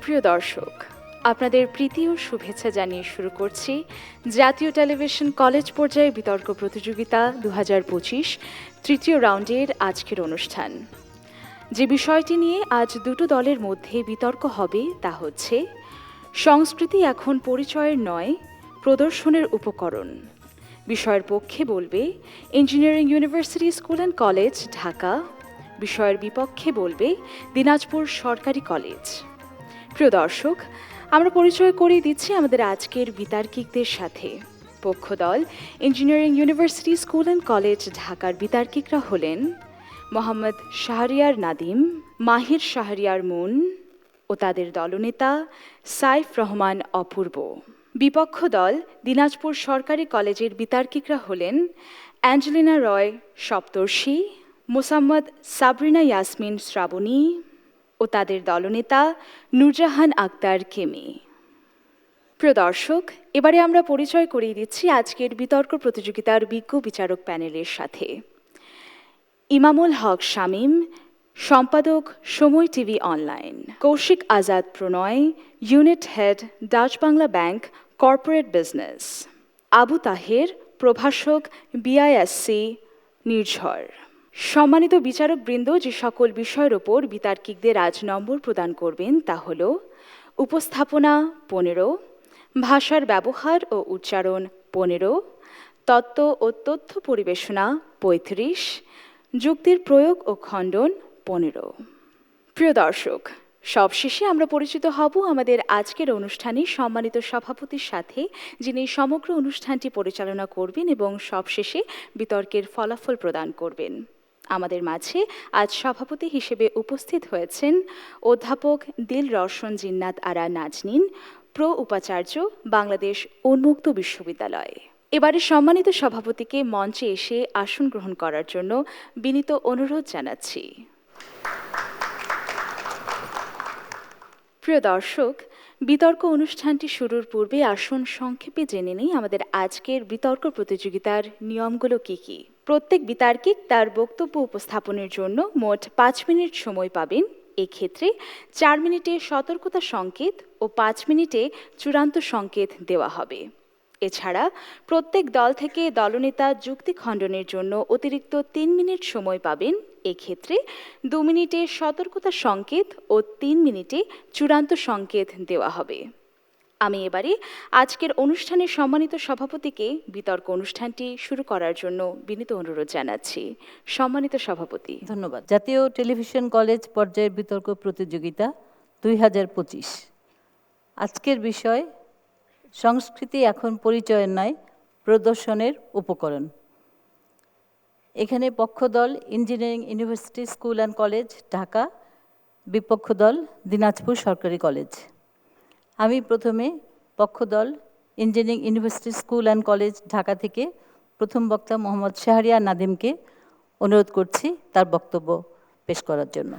প্রিয় দর্শক, আপনাদের প্রীতি ও শুভেচ্ছা জানিয়ে শুরু করছি জাতীয় টেলিভিশন কলেজ পর্যায়ে বিতর্ক প্রতিযোগিতা 2025 তৃতীয় রাউন্ডের আজকের অনুষ্ঠান। যে বিষয়টি নিয়ে আজ দুটো দলের মধ্যে বিতর্ক হবে তা হচ্ছে সংস্কৃতি এখন পরিচয়ের নয়, প্রদর্শনের উপকরণ। বিষয়ের পক্ষে বলবে engineering university school and college Dhaka, বিষয়ের বিপক্ষে বলবে দিনাজপুর সরকারি কলেজ। প্রিয় দর্শক, আমরা পরিচয় করিয়ে দিচ্ছি আমাদের আজকের বিতার্কিকদের সাথে। পক্ষ দল engineering university school and college ঢাকার বিতার্কিকরা হলেন মোহাম্মদ শাহরিয়ার নাদিম, মাহির শাহরিয়ার মুন ও তাদের দলনেতা সাইফ রহমান অপূর্ব। বিপক্ষ দল দিনাজপুর সরকারি কলেজের বিতার্কিকরা হলেন অ্যাঞ্জেলিনা রয় সপ্তর্ষি, মোসাম্মদ সাবরিনা ইয়াসমিন শ্রাবণী ও তাদের দলনেতা নূরজাহান আক্তার কেমি। প্রিয় দর্শক, এবারে আমরা পরিচয় করিয়ে দিচ্ছি আজকের বিতর্ক প্রতিযোগিতার বিজ্ঞ বিচারক প্যানেলের সাথে। ইমামুল হক শামীম, সম্পাদক Somoy TV online; Kaushik Azad Pronoy, unit head Dutch Bangla Bank corporate business; Abu Taher, প্রভাষক বিআইএসসি নির্ঝর। সম্মানিত বিচারকবৃন্দ, যে সকল বিষয়ের ওপর বিতার্কিকদের আজ নম্বর প্রদান করবেন তা হল উপস্থাপনা 15, ভাষার ব্যবহার ও উচ্চারণ 15, তত্ত্ব ও তথ্য পরিবেশনা 35, যুক্তির প্রয়োগ ও খণ্ডন 15। প্রিয় দর্শক, সবশেষে আমরা পরিচিত হব আমাদের আজকের অনুষ্ঠানে সম্মানিত সভাপতির সাথে, যিনি সমগ্র অনুষ্ঠানটি পরিচালনা করবেন এবং সবশেষে বিতর্কের ফলাফল প্রদান করবেন। আমাদের মাঝে আজ সভাপতি হিসেবে উপস্থিত হয়েছেন অধ্যাপক দিল রওশন জিন্নাত আরা নাজনীন, উপাচার্য, বাংলাদেশ উন্মুক্ত বিশ্ববিদ্যালয়। এবারে সম্মানিত সভাপতিকে মঞ্চে এসে আসন গ্রহণ করার জন্য বিনীত অনুরোধ জানাচ্ছি। প্রিয় দর্শক, বিতর্ক অনুষ্ঠানটি শুরুর পূর্বে আসুন সংক্ষেপে জেনে নেই আমাদের আজকের বিতর্ক প্রতিযোগিতার নিয়মগুলো কী কী। প্রত্যেক বিতার্কিক তার বক্তব্য উপস্থাপনের জন্য মোট 5 মিনিট সময় পাবেন। এক্ষেত্রে 4 মিনিটে সতর্কতা সংকেত ও 5 মিনিটে চূড়ান্ত সংকেত দেওয়া হবে। এছাড়া প্রত্যেক দল থেকে দলনেতা যুক্তি খণ্ডনের জন্য অতিরিক্ত 3 মিনিট সময় পাবেন। এক্ষেত্রে 2 মিনিটে সতর্কতা সংকেত ও 3 মিনিটে চূড়ান্ত সংকেত দেওয়া হবে। আমি এবারে আজকের অনুষ্ঠানের সম্মানিত সভাপতিকে বিতর্ক অনুষ্ঠানটি শুরু করার জন্য বিনীত অনুরোধ জানাচ্ছি। সম্মানিত সভাপতি। ধন্যবাদ। জাতীয় টেলিভিশন কলেজ পর্যায়ের বিতর্ক প্রতিযোগিতা 2025। আজকের বিষয় সংস্কৃতি এখন পরিচয়ের নয়, প্রদর্শনের উপকরণ। এখানে পক্ষ দল engineering university school and college Dhaka, বিপক্ষ দল দিনাজপুর সরকারি কলেজ। আমি প্রথমে পক্ষ দল engineering university school and college Dhaka থেকে প্রথম বক্তা মোহাম্মদ শাহরিয়ার নাদিমকে অনুরোধ করছি তার বক্তব্য পেশ করার জন্য।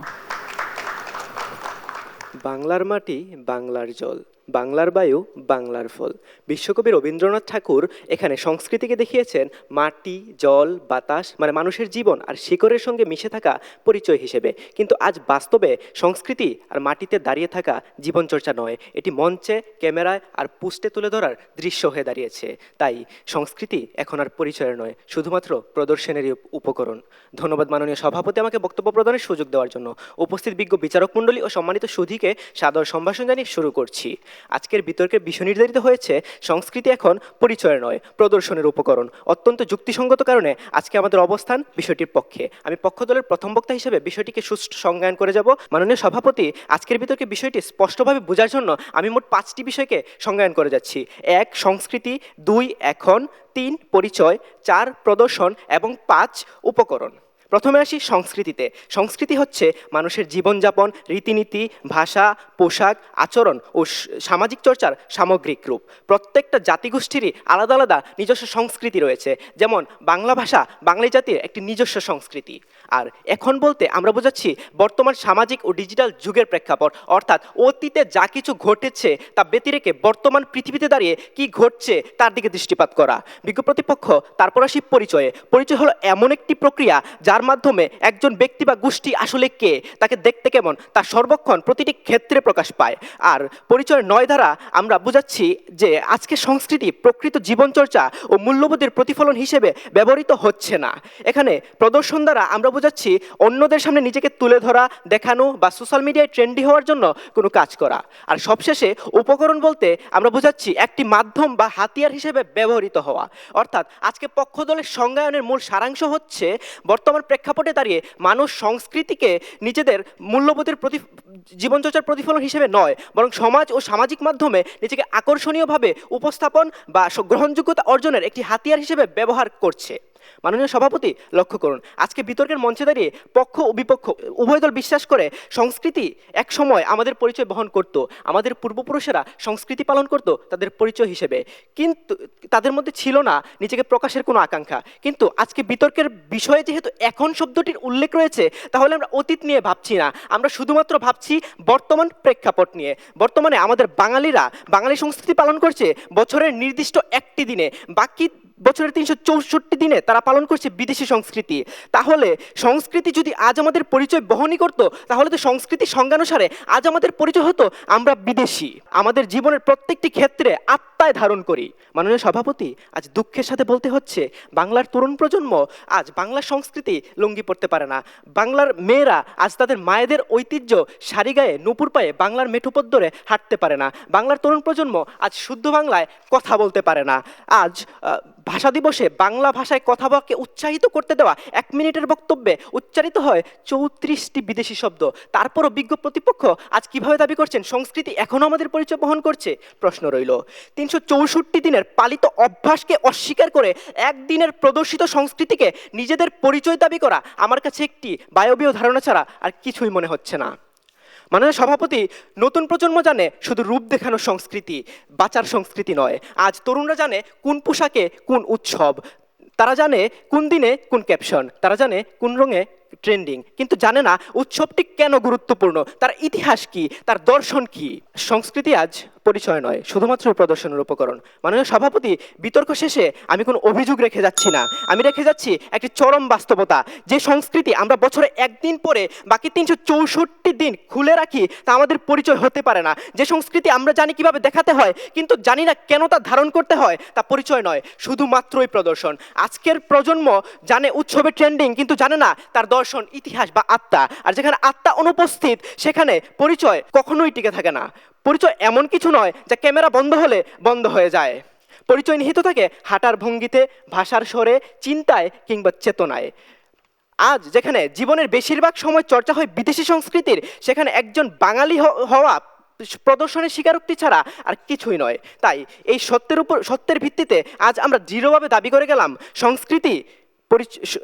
বাংলার মাটি, বাংলার জল, বাংলার বায়ু, বাংলার ফল। বিশ্বকবি রবীন্দ্রনাথ ঠাকুর এখানে সংস্কৃতিকে দেখিয়েছেন মাটি, জল, বাতাস, মানে মানুষের জীবন আর শিকড়ের সঙ্গে মিশে থাকা পরিচয় হিসেবে। কিন্তু আজ বাস্তবে সংস্কৃতি আর মাটিতে দাঁড়িয়ে থাকা জীবনচর্চা নয়, এটি মঞ্চে, ক্যামেরায় আর পোস্টে তুলে ধরার দৃশ্য হয়ে দাঁড়িয়েছে। তাই সংস্কৃতি এখন আর পরিচয়ের নয়, শুধুমাত্র প্রদর্শনেরই উপকরণ। ধন্যবাদ মাননীয় সভাপতি আমাকে বক্তব্য প্রদানের সুযোগ দেওয়ার জন্য। উপস্থিত বিজ্ঞ বিচারক মণ্ডলী ও সম্মানিত সুধীকে সাদর সম্ভাষণ জানিয়ে শুরু করছি। আজকের বিতর্কের বিষয় নির্ধারিত হয়েছে সংস্কৃতি এখন পরিচয়ের নয়, প্রদর্শনের উপকরণ। অত্যন্ত যুক্তিসঙ্গত কারণে আজকে আমাদের অবস্থান বিষয়টির পক্ষে। আমি পক্ষ দলের প্রথম বক্তা হিসেবে বিষয়টিকে সুষ্ঠু সংজ্ঞায়ন করে যাব। মাননীয় সভাপতি, আজকের বিতর্কে বিষয়টি স্পষ্টভাবে বোঝার জন্য আমি মোট 5টি বিষয়কে সংজ্ঞায়ন করে যাচ্ছি। 1 সংস্কৃতি, 2 এখন, 3 পরিচয়, 4 প্রদর্শন এবং 5 উপকরণ। প্রথমে আসি সংস্কৃতিতে। সংস্কৃতি হচ্ছে মানুষের জীবনযাপন, রীতিনীতি, ভাষা, পোশাক, আচরণ ও সামাজিক চর্চার সামগ্রিক রূপ। প্রত্যেকটা জাতিগোষ্ঠীরই আলাদা আলাদা নিজস্ব সংস্কৃতি রয়েছে। যেমন বাংলা ভাষা বাঙালি জাতির একটি নিজস্ব সংস্কৃতি। আর এখন বলতে আমরা বোঝাচ্ছি বর্তমান সামাজিক ও ডিজিটাল যুগের প্রেক্ষাপট, অর্থাৎ অতীতে যা কিছু ঘটেছে তা ব্যতি রেখে বর্তমান পৃথিবীতে দাঁড়িয়ে কি ঘটছে তার দিকে দৃষ্টিপাত করা। বিজ্ঞ প্রতিপক্ষ। তারপর আসি পরিচয়ে। পরিচয় হলো এমন একটি প্রক্রিয়া যার তার মাধ্যমে একজন ব্যক্তি বা গোষ্ঠী আসলে কে, তাকে দেখতে কেমন, তার সর্বক্ষণ প্রতিটি ক্ষেত্রে প্রকাশ পায়। আর পরিচয় 9 দ্বারা আমরা বুঝাচ্ছি যে আজকে সংস্কৃতি প্রকৃত জীবনচর্চা ও মূল্যবোধের প্রতিফলন হিসেবে ব্যবহৃত হচ্ছে না। এখানে প্রদর্শন দ্বারা আমরা বোঝাচ্ছি অন্যদের সামনে নিজেকে তুলে ধরা, দেখানো বা সোশ্যাল মিডিয়ায় ট্রেন্ডি হওয়ার জন্য কোনো কাজ করা। আর সবশেষে উপকরণ বলতে আমরা বোঝাচ্ছি একটি মাধ্যম বা হাতিয়ার হিসেবে ব্যবহৃত হওয়া। অর্থাৎ আজকে পক্ষদলের সংজ্ঞায়নের মূল সারাংশ হচ্ছে বর্তমান প্রেক্ষাপটে দাঁড়িয়ে মানুষ সংস্কৃতিকে নিজেদের মূল্যবোধের জীবনচর্চার প্রতিফলন হিসেবে নয়, বরং সমাজ ও সামাজিক মাধ্যমে নিজেকে আকর্ষণীয়ভাবে উপস্থাপন বা গ্রহণযোগ্যতা অর্জনের একটি হাতিয়ার হিসেবে ব্যবহার করছে। মাননীয় সভাপতি, লক্ষ্য করুন, আজকে বিতর্কের মঞ্চে দাঁড়িয়ে পক্ষ ও বিপক্ষ উভয় দল বিশ্বাস করে সংস্কৃতি এক সময় আমাদের পরিচয় বহন করত, আমাদের পূর্বপুরুষেরা সংস্কৃতি পালন করত তাদের পরিচয় হিসেবে, কিন্তু তাদের মধ্যে ছিল না নিজেকে প্রকাশের কোনো আকাঙ্ক্ষা। কিন্তু আজকে বিতর্কের বিষয়ে যেহেতু এখন শব্দটির উল্লেখ রয়েছে, তাহলে আমরা অতীত নিয়ে ভাবছি না, আমরা শুধুমাত্র ভাবছি বর্তমান প্রেক্ষাপট নিয়ে। বর্তমানে আমাদের বাঙালিরা বাঙালি সংস্কৃতি পালন করছে বছরের নির্দিষ্ট একটি দিনে, বাকি বছরের 364 দিনে তারা পালন করছে বিদেশি সংস্কৃতি। তাহলে সংস্কৃতি যদি আজ আমাদের পরিচয় বহনই করতো, তাহলে তো সংস্কৃতির সংজ্ঞানুসারে আজ আমাদের পরিচয় হতো আমরা বিদেশি। আমাদের জীবনের প্রত্যেকটি ক্ষেত্রে আত্মায় ধারণ করি। মাননীয় সভাপতি, আজ দুঃখের সাথে বলতে হচ্ছে বাংলার তরুণ প্রজন্ম আজ বাংলার সংস্কৃতি লুঙ্গি পড়তে পারে না। বাংলার মেয়েরা আজ তাদের মায়েদের ঐতিহ্য শাড়ি গায়ে নূপুর পায়ে বাংলার মেঠোপথ ধরে হাঁটতে পারে না। বাংলার তরুণ প্রজন্ম আজ শুদ্ধ বাংলায় কথা বলতে পারে না। আজ ভাষা দিবসে বাংলা ভাষায় কথাবার্তা উৎসাহিত করতে দেওয়া 1 মিনিটের বক্তব্যে উচ্চারিত হয় 34টি বিদেশি শব্দ। তারপরও বিজ্ঞ প্রতিপক্ষ আজ কিভাবে দাবি করছেন সংস্কৃতি এখনও আমাদের পরিচয় বহন করছে? প্রশ্ন রইল। 364 দিনের পালিত অভ্যাসকে অস্বীকার করে একদিনের প্রদর্শিত সংস্কৃতিকে নিজেদের পরিচয় দাবি করা আমার কাছে একটি বায়বীয় ধারণা ছাড়া আর কিছুই মনে হচ্ছে না। মাননীয় সভাপতি, নতুন প্রজন্ম জানে শুধু রূপ দেখানো সংস্কৃতি, বাঁচার সংস্কৃতি নয়। আজ তরুণরা জানে কোন পোশাকে কোন উৎসব, তারা জানে কোন দিনে কোন ক্যাপশন, তারা জানে কোন রঙে ট্রেন্ডিং, কিন্তু জানে না উৎসবটি কেন গুরুত্বপূর্ণ, তার ইতিহাস কি, তার দর্শন কি। সংস্কৃতি আজ পরিচয় নয়, শুধুমাত্র প্রদর্শনের উপকরণ। মাননীয় সভাপতি, বিতর্ক শেষে আমি কোনো অভিযোগ রেখে যাচ্ছি না, আমি রেখে যাচ্ছি একটি চরম বাস্তবতা। যে সংস্কৃতি আমরা বছরে একদিন পরে বাকি 364 দিন খুলে রাখি, তা আমাদের পরিচয় হতে পারে না। যে সংস্কৃতি আমরা জানি কিভাবে দেখাতে হয়, কিন্তু জানি না কেন তা ধারণ করতে হয়, তা পরিচয় নয়, শুধুমাত্রই প্রদর্শন। আজকের প্রজন্ম জানে উৎসবে ট্রেন্ডিং, কিন্তু জানে না তার দর্শন, ইতিহাস বা আত্মা। আর যেখানে আত্মা অনুপস্থিত, সেখানে পরিচয় কখনোই টিকে থাকে না। পরিচয় এমন কিছু নয় যা ক্যামেরা বন্ধ হলে বন্ধ হয়ে যায়। পরিচয় নিহিত থাকে হাঁটার ভঙ্গিতে, ভাষার স্বরে, চিন্তায় কিংবা চেতনায়। আজ যেখানে জীবনের বেশিরভাগ সময় চর্চা হয় বিদেশি সংস্কৃতির, সেখানে একজন বাঙালি হওয়া প্রদর্শনের স্বীকারোক্তি ছাড়া আর কিছুই নয়। তাই এই সত্যের ভিত্তিতে আজ আমরা দৃঢ়ভাবে দাবি করে গেলাম, সংস্কৃতি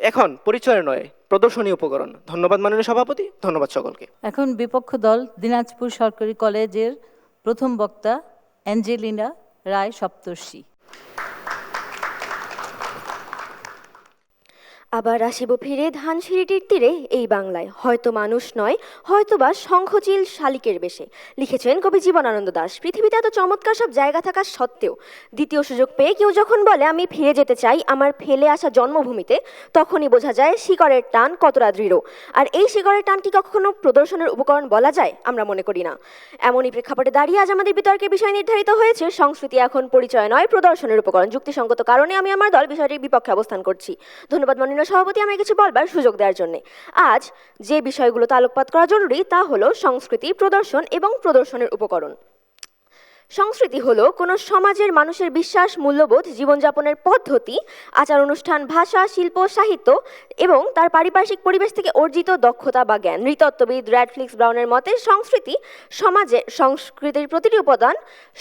এখন পরিচয় নয়, প্রদর্শনী উপকরণ। ধন্যবাদ মাননীয় সভাপতি, ধন্যবাদ সকলকে। এখন বিপক্ষ দল দিনাজপুর সরকারি কলেজের প্রথম বক্তা অ্যাঞ্জেলিনা রায় সপ্তর্ষি। আবার আসিব ফিরে ধানসিঁড়িটির তীরে এই বাংলায়, হয়তো মানুষ নয়, হয়তোবা শঙ্খচিল শালিকের বেশে। লিখেছেন কবি জীবনানন্দ দাশ। পৃথিবীতে এত চমৎকার সব জায়গা থাকা সত্ত্বেও দ্বিতীয় সুযোগ পেয়ে কেউ যখন বলে আমি ফিরে যেতে চাই আমার ফেলে আসা জন্মভূমিতে, তখনই বোঝা যায় শিকড়ের টান কতটা দৃঢ়। আর এই শিকড়ের টান কি কখনো প্রদর্শনের উপকরণ বলা যায়? আমরা মনে করি না। এমনই প্রেক্ষাপটে দাঁড়িয়ে আজ আমাদের বিতর্কের বিষয় নির্ধারিত হয়েছে সংস্কৃতি এখন পরিচয় নয়, প্রদর্শনের উপকরণ। যুক্তিসঙ্গত কারণে আমি আমার দল বিষয়টির বিপক্ষে অবস্থান করছি। ধন্যবাদ মাননীয় সভাপতি আমায় কিছু বলবার সুযোগ দেওয়ার জন্য। আজ যে বিষয়গুলোতে আলোকপাত করা জরুরি তা হলো সংস্কৃতি, প্রদর্শন এবং প্রদর্শনের উপকরণ। সংস্কৃতি হলো কোনো সমাজের মানুষের বিশ্বাস, মূল্যবোধ, জীবনযাপনের পদ্ধতি, আচার অনুষ্ঠান, ভাষা, শিল্প, সাহিত্য এবং তার পারিপার্শ্বিক পরিবেশ থেকে অর্জিত দক্ষতা বা জ্ঞান। নৃতত্ত্ববিদ র্যাডক্লিফ ব্রাউনের মতে সংস্কৃতির প্রতিটি উপাদান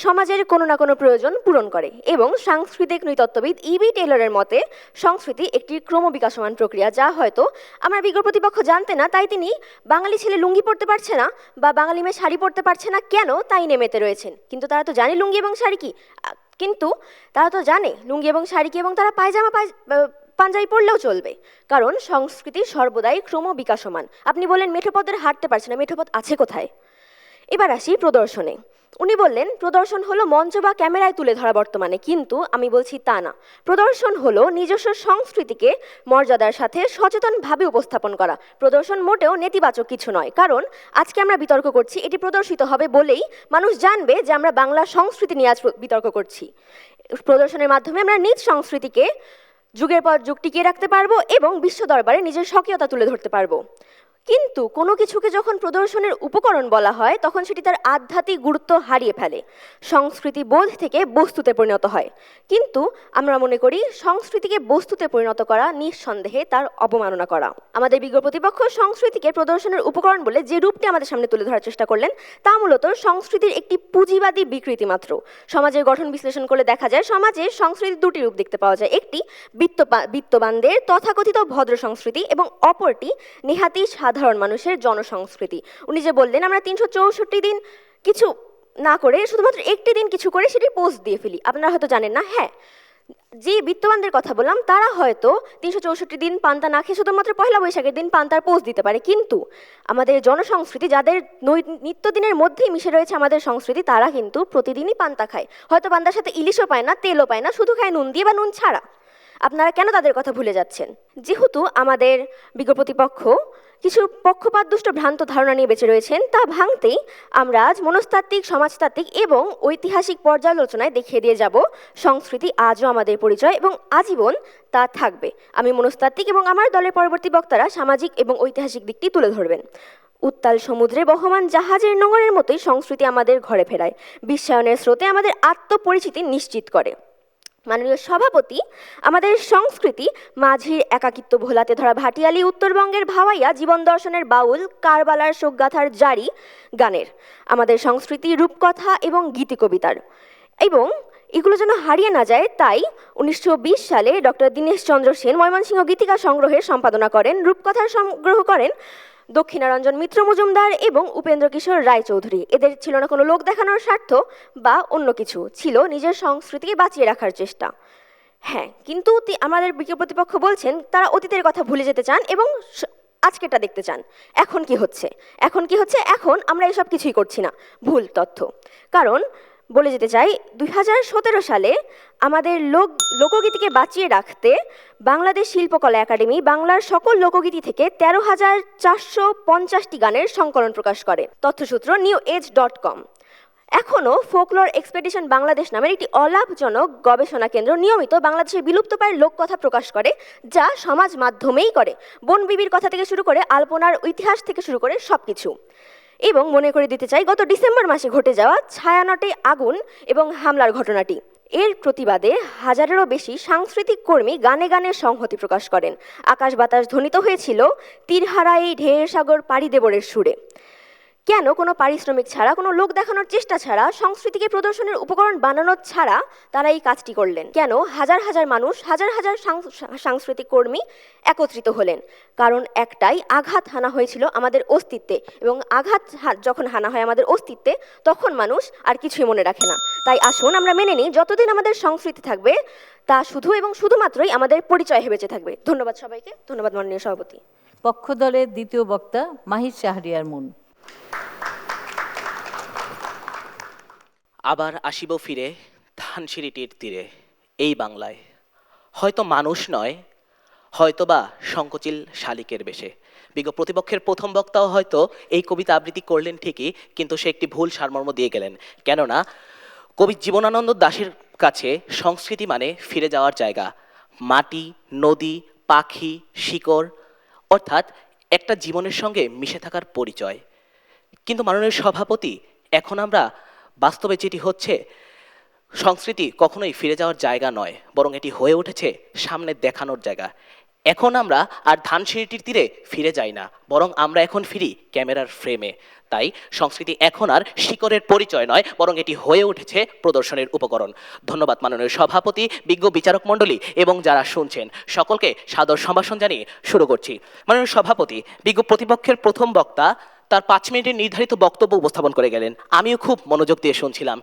সমাজের কোনো না কোনো প্রয়োজন পূরণ করে, এবং সাংস্কৃতিক নৃতত্ত্ববিদ ইবি টেলরের মতে সংস্কৃতি একটি ক্রমবিকাশমান প্রক্রিয়া, যা হয়তো আমার বিজ্ঞ প্রতিপক্ষ জানতে না, তাই তিনি বাঙালি ছেলে লুঙ্গি পরতে পারছে না বা বাঙালি মেয়ে শাড়ি পরতে পারছে না কেন তাই নেমেতে রয়েছেন। কিন্তু তারা তো জানে লুঙ্গি এবং শাড়ি কি, এবং তারা পাঞ্জাবি পরলেও চলবে, কারণ সংস্কৃতি সর্বদাই ক্রমবিকাশমান। আপনি বলেন মেঠোপথের হাঁটতে পারছে না, মেঠোপথ আছে কোথায়? এবার আসি প্রদর্শনে। উনি বললেন প্রদর্শন হলো মঞ্চ বা ক্যামেরায় তুলে ধরা বর্তমানে, কিন্তু আমি বলছি তা না। প্রদর্শন হলো নিজস্ব সংস্কৃতিকে মর্যাদার সাথে সচেতনভাবে উপস্থাপন করা। প্রদর্শন মোটেও নেতিবাচক কিছু নয়, কারণ আজকে আমরা বিতর্ক করছি, এটি প্রদর্শিত হবে বলেই মানুষ জানবে যে আমরা বাংলা সংস্কৃতি নিয়ে আজ বিতর্ক করছি। প্রদর্শনের মাধ্যমে আমরা নিজ সংস্কৃতিকে যুগের পর যুগ টিকিয়ে রাখতে পারবো এবং বিশ্ব দরবারে নিজের স্বকীয়তা তুলে ধরতে পারবো। কিন্তু কোনো কিছুকে যখন প্রদর্শনের উপকরণ বলা হয় তখন সেটি তার আধ্যাত্মিক গুরুত্ব হারিয়ে ফেলে, সংস্কৃতি বোধ থেকে বস্তুতে পরিণত হয়। কিন্তু আমরা মনে করি সংস্কৃতিকে বস্তুতে পরিণত করা নিঃসন্দেহে তার অবমাননা করা। আমাদের বিজ্ঞ প্রতিপক্ষ সংস্কৃতিকে প্রদর্শনের উপকরণ বলে যে রূপটি আমাদের সামনে তুলে ধরার চেষ্টা করলেন তা মূলত সংস্কৃতির একটি পুঁজিবাদী বিকৃতি মাত্র। সমাজের গঠন বিশ্লেষণ করলে দেখা যায় সমাজে সংস্কৃতির দুটি রূপ দেখতে পাওয়া যায়, একটি বিত্তবানদের তথাকথিত ভদ্র সংস্কৃতি এবং অপরটি নেহাতি সাধারণ মানুষের জনসংস্কৃতি। উনি যে বললেন আমরা 364 দিন কিছু না করে শুধুমাত্র একটি দিন কিছু করে সেটি পোস্ট দিয়ে ফেলি, আপনারা হয়তো জানেন না। হ্যাঁ, যে বিত্তবানদের কথা বললাম তারা হয়তো 364 দিন পান্তা না খেয়ে শুধুমাত্র পয়লা বৈশাখের দিন পান্তার পোস্ট দিতে পারে, কিন্তু আমাদের জনসংস্কৃতি যাদের নিত্যদিনের মধ্যেই মিশে রয়েছে আমাদের সংস্কৃতি, তারা কিন্তু প্রতিদিনই পান্তা খায়। হয়তো পান্তার সাথে ইলিশও পায় না, তেলও পায় না, শুধু খায় নুন দিয়ে বা নুন ছাড়া। আপনারা কেন তাদের কথা ভুলে যাচ্ছেন? যেহেতু আমাদের বিজ্ঞ প্রতিপক্ষ কিছু পক্ষপাতদুষ্ট ভ্রান্ত ধারণা নিয়ে বেঁচে রয়েছেন, তা ভাঙতেই আমরা আজ মনস্তাত্ত্বিক, সমাজতাত্ত্বিক এবং ঐতিহাসিক পর্যালোচনায় দেখিয়ে দিয়ে যাব সংস্কৃতি আজও আমাদের পরিচয় এবং আজীবন তা থাকবে। আমি মনস্তাত্ত্বিক এবং আমার দলের পরবর্তী বক্তারা সামাজিক এবং ঐতিহাসিক দিকটি তুলে ধরবেন। উত্তাল সমুদ্রে বহমান জাহাজের নোঙরের মতোই সংস্কৃতি আমাদের ঘরে ফেরায়, বিশ্বায়নের স্রোতে আমাদের আত্মপরিচিতি নিশ্চিত করে। মাননীয় সভাপতি আমাদের সংস্কৃতি মাঝির একাকিত্ব ভোলাতে ধরা ভাটিয়ালি, উত্তরবঙ্গের ভাওয়াইয়া, জীবন দর্শনের বাউল, কারবালার শোকগাথার জারি গানের, আমাদের সংস্কৃতি রূপকথা এবং গীতি কবিতার, এবং এগুলো যেন হারিয়ে না যায় তাই 1920 সালে ডক্টর দীনেশ চন্দ্র সেন ময়মনসিংহ গীতিকা সংগ্রহের সম্পাদনা করেন। রূপকথার সংগ্রহ করেন দক্ষিণারঞ্জন মিত্র মজুমদার এবং উপেন্দ্র কিশোর রায়চৌধুরী। এদের ছিল না কোনো লোক দেখানোর স্বার্থ বা অন্য কিছু, ছিল নিজের সংস্কৃতিকে বাঁচিয়ে রাখার চেষ্টা। হ্যাঁ, কিন্তু আমাদের বিজ্ঞ প্রতিপক্ষ বলছেন তারা অতীতের কথা ভুলে যেতে চান এবং আজকেরটা দেখতে চান। এখন কি হচ্ছে? এখন আমরা এসব কিছুই করছি না, ভুল তথ্য। কারণ বলে যেতে চাই 2017 সালে আমাদের লোকগীতিকে বাঁচিয়ে রাখতে বাংলাদেশ শিল্পকলা একাডেমি বাংলার সকল লোকগীতি থেকে 13,450টি গানের সংকলন প্রকাশ করে। তথ্যসূত্র newage.com। এখনও ফোকলোর এক্সপেডিশন বাংলাদেশ নামের একটি অলাভজনক গবেষণা কেন্দ্র নিয়মিত বাংলাদেশের বিলুপ্তপ্রায় লোককথা প্রকাশ করে, যা সমাজ মাধ্যমেই করে, বনবিবির কথা থেকে শুরু করে আলপনার ইতিহাস থেকে শুরু করে সব কিছু। এবং মনে করে দিতে চাই গত ডিসেম্বর মাসে ঘটে যাওয়া ছায়ানটে আগুন এবং হামলার ঘটনাটি। এর প্রতিবাদে হাজারেরও বেশি সাংস্কৃতিক কর্মী গানে গানে সংহতি প্রকাশ করেন। আকাশ বাতাস ধ্বনিত হয়েছিল তীরহারা এই ঢের সাগর পাড়ি দেবরের সুরে। কেন কোনো পারিশ্রমিক ছাড়া, কোনো লোক দেখানোর চেষ্টা ছাড়া, সংস্কৃতিকে প্রদর্শনের উপকরণ বানানো ছাড়া তারা এই কাজটি করলেন? কেন হাজার হাজার মানুষ, হাজার হাজার সাংস্কৃতিক কর্মী একত্রিত হলেন? কারণ একটাই, আঘাত হানা হয়েছিল আমাদের অস্তিত্বে, এবং আঘাত যখন হানা হয় আমাদের অস্তিত্বে তখন মানুষ আর কিছুই মনে রাখে না। তাই আসুন আমরা মেনে নিই যতদিন আমাদের সংস্কৃতি থাকবে তা শুধু এবং শুধুমাত্রই আমাদের পরিচয় হয়ে বেঁচে থাকবে। ধন্যবাদ সবাইকে। ধন্যবাদ মাননীয় সভাপতি। পক্ষ দলের দ্বিতীয় বক্তা মাহির শাহরিয়ার মুন। আবার আসিব ফিরে ধানসিঁড়িটির তীরে এই বাংলায়, হয়তো মানুষ নয়, হয়তোবা সংকোচিল শালিকের বেশে। বিজ্ঞ প্রতিপক্ষের প্রথম বক্তাও হয়তো এই কবিতা আবৃত্তি করলেন ঠিকই, কিন্তু সে একটি ভুল সারমর্ম দিয়ে গেলেন। কেননা কবি জীবনানন্দ দাশের কাছে সংস্কৃতি মানে ফিরে যাওয়ার জায়গা, মাটি, নদী, পাখি, শিকড়, অর্থাৎ একটা জীবনের সঙ্গে মিশে থাকার পরিচয়। কিন্তু মাননীয় সভাপতি, এখন আমরা বাস্তবে যেটি হচ্ছে, সংস্কৃতি কখনোই ফিরে যাওয়ার জায়গা নয়, বরং এটি হয়ে উঠেছে সামনে দেখানোর জায়গা। এখন আমরা আর ধানসিঁড়িটির তীরে ফিরে যাই না, বরং আমরা এখন ফিরি ক্যামেরার ফ্রেমে। তাই সংস্কৃতি এখন আর শিকড়ের পরিচয় নয়, বরং এটি হয়ে উঠেছে প্রদর্শনের উপকরণ। ধন্যবাদ মাননীয় সভাপতি, বিজ্ঞ বিচারক মণ্ডলী এবং যারা শুনছেন সকলকে সাদর সম্ভাষণ জানিয়ে শুরু করছি। মাননীয় সভাপতি, বিজ্ঞ প্রতিপক্ষের প্রথম বক্তা তার 5 মিনিটের নির্ধারিত বক্তব্য উপস্থাপন করে গেলেন। আমিও খুব মনোযোগ দিয়ে শুনছিলাম।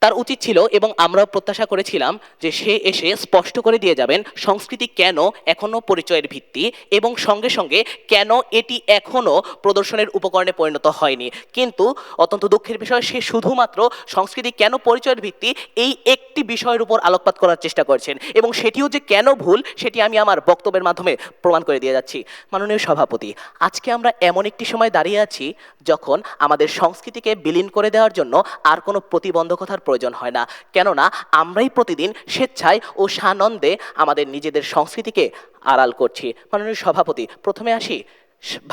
তার উচিত ছিল এবং আমরাও প্রত্যাশা করেছিলাম যে সে এসে স্পষ্ট করে দিয়ে যাবেন সংস্কৃতি কেন এখনো পরিচয়ের ভিত্তি এবং সঙ্গে সঙ্গে কেন এটি এখনো প্রদর্শনের উপকরণে পরিণত হয়নি। কিন্তু অত্যন্ত দুঃখের বিষয়, সে শুধুমাত্র সংস্কৃতি কেন পরিচয়ের ভিত্তি এই একটি বিষয়ের উপর আলোকপাত করার চেষ্টা করছেন এবং সেটিও যে কেন ভুল সেটি আমি আমার বক্তব্যের মাধ্যমে প্রমাণ করে দিয়ে যাচ্ছি। মাননীয় সভাপতি, আজকে আমরা এমন একটি সময় দাঁড়িয়ে আছি যখন আমাদের সংস্কৃতিকে বিলীন করে দেওয়ার জন্য আর কোনো প্রতিবন্ধকতার প্রয়োজন হয় না, কেননা আমরাই প্রতিদিন স্বেচ্ছায় ও সানন্দে আমাদের নিজেদের সংস্কৃতিকে আড়াল করছি। মাননীয় সভাপতি, প্রথমে আসি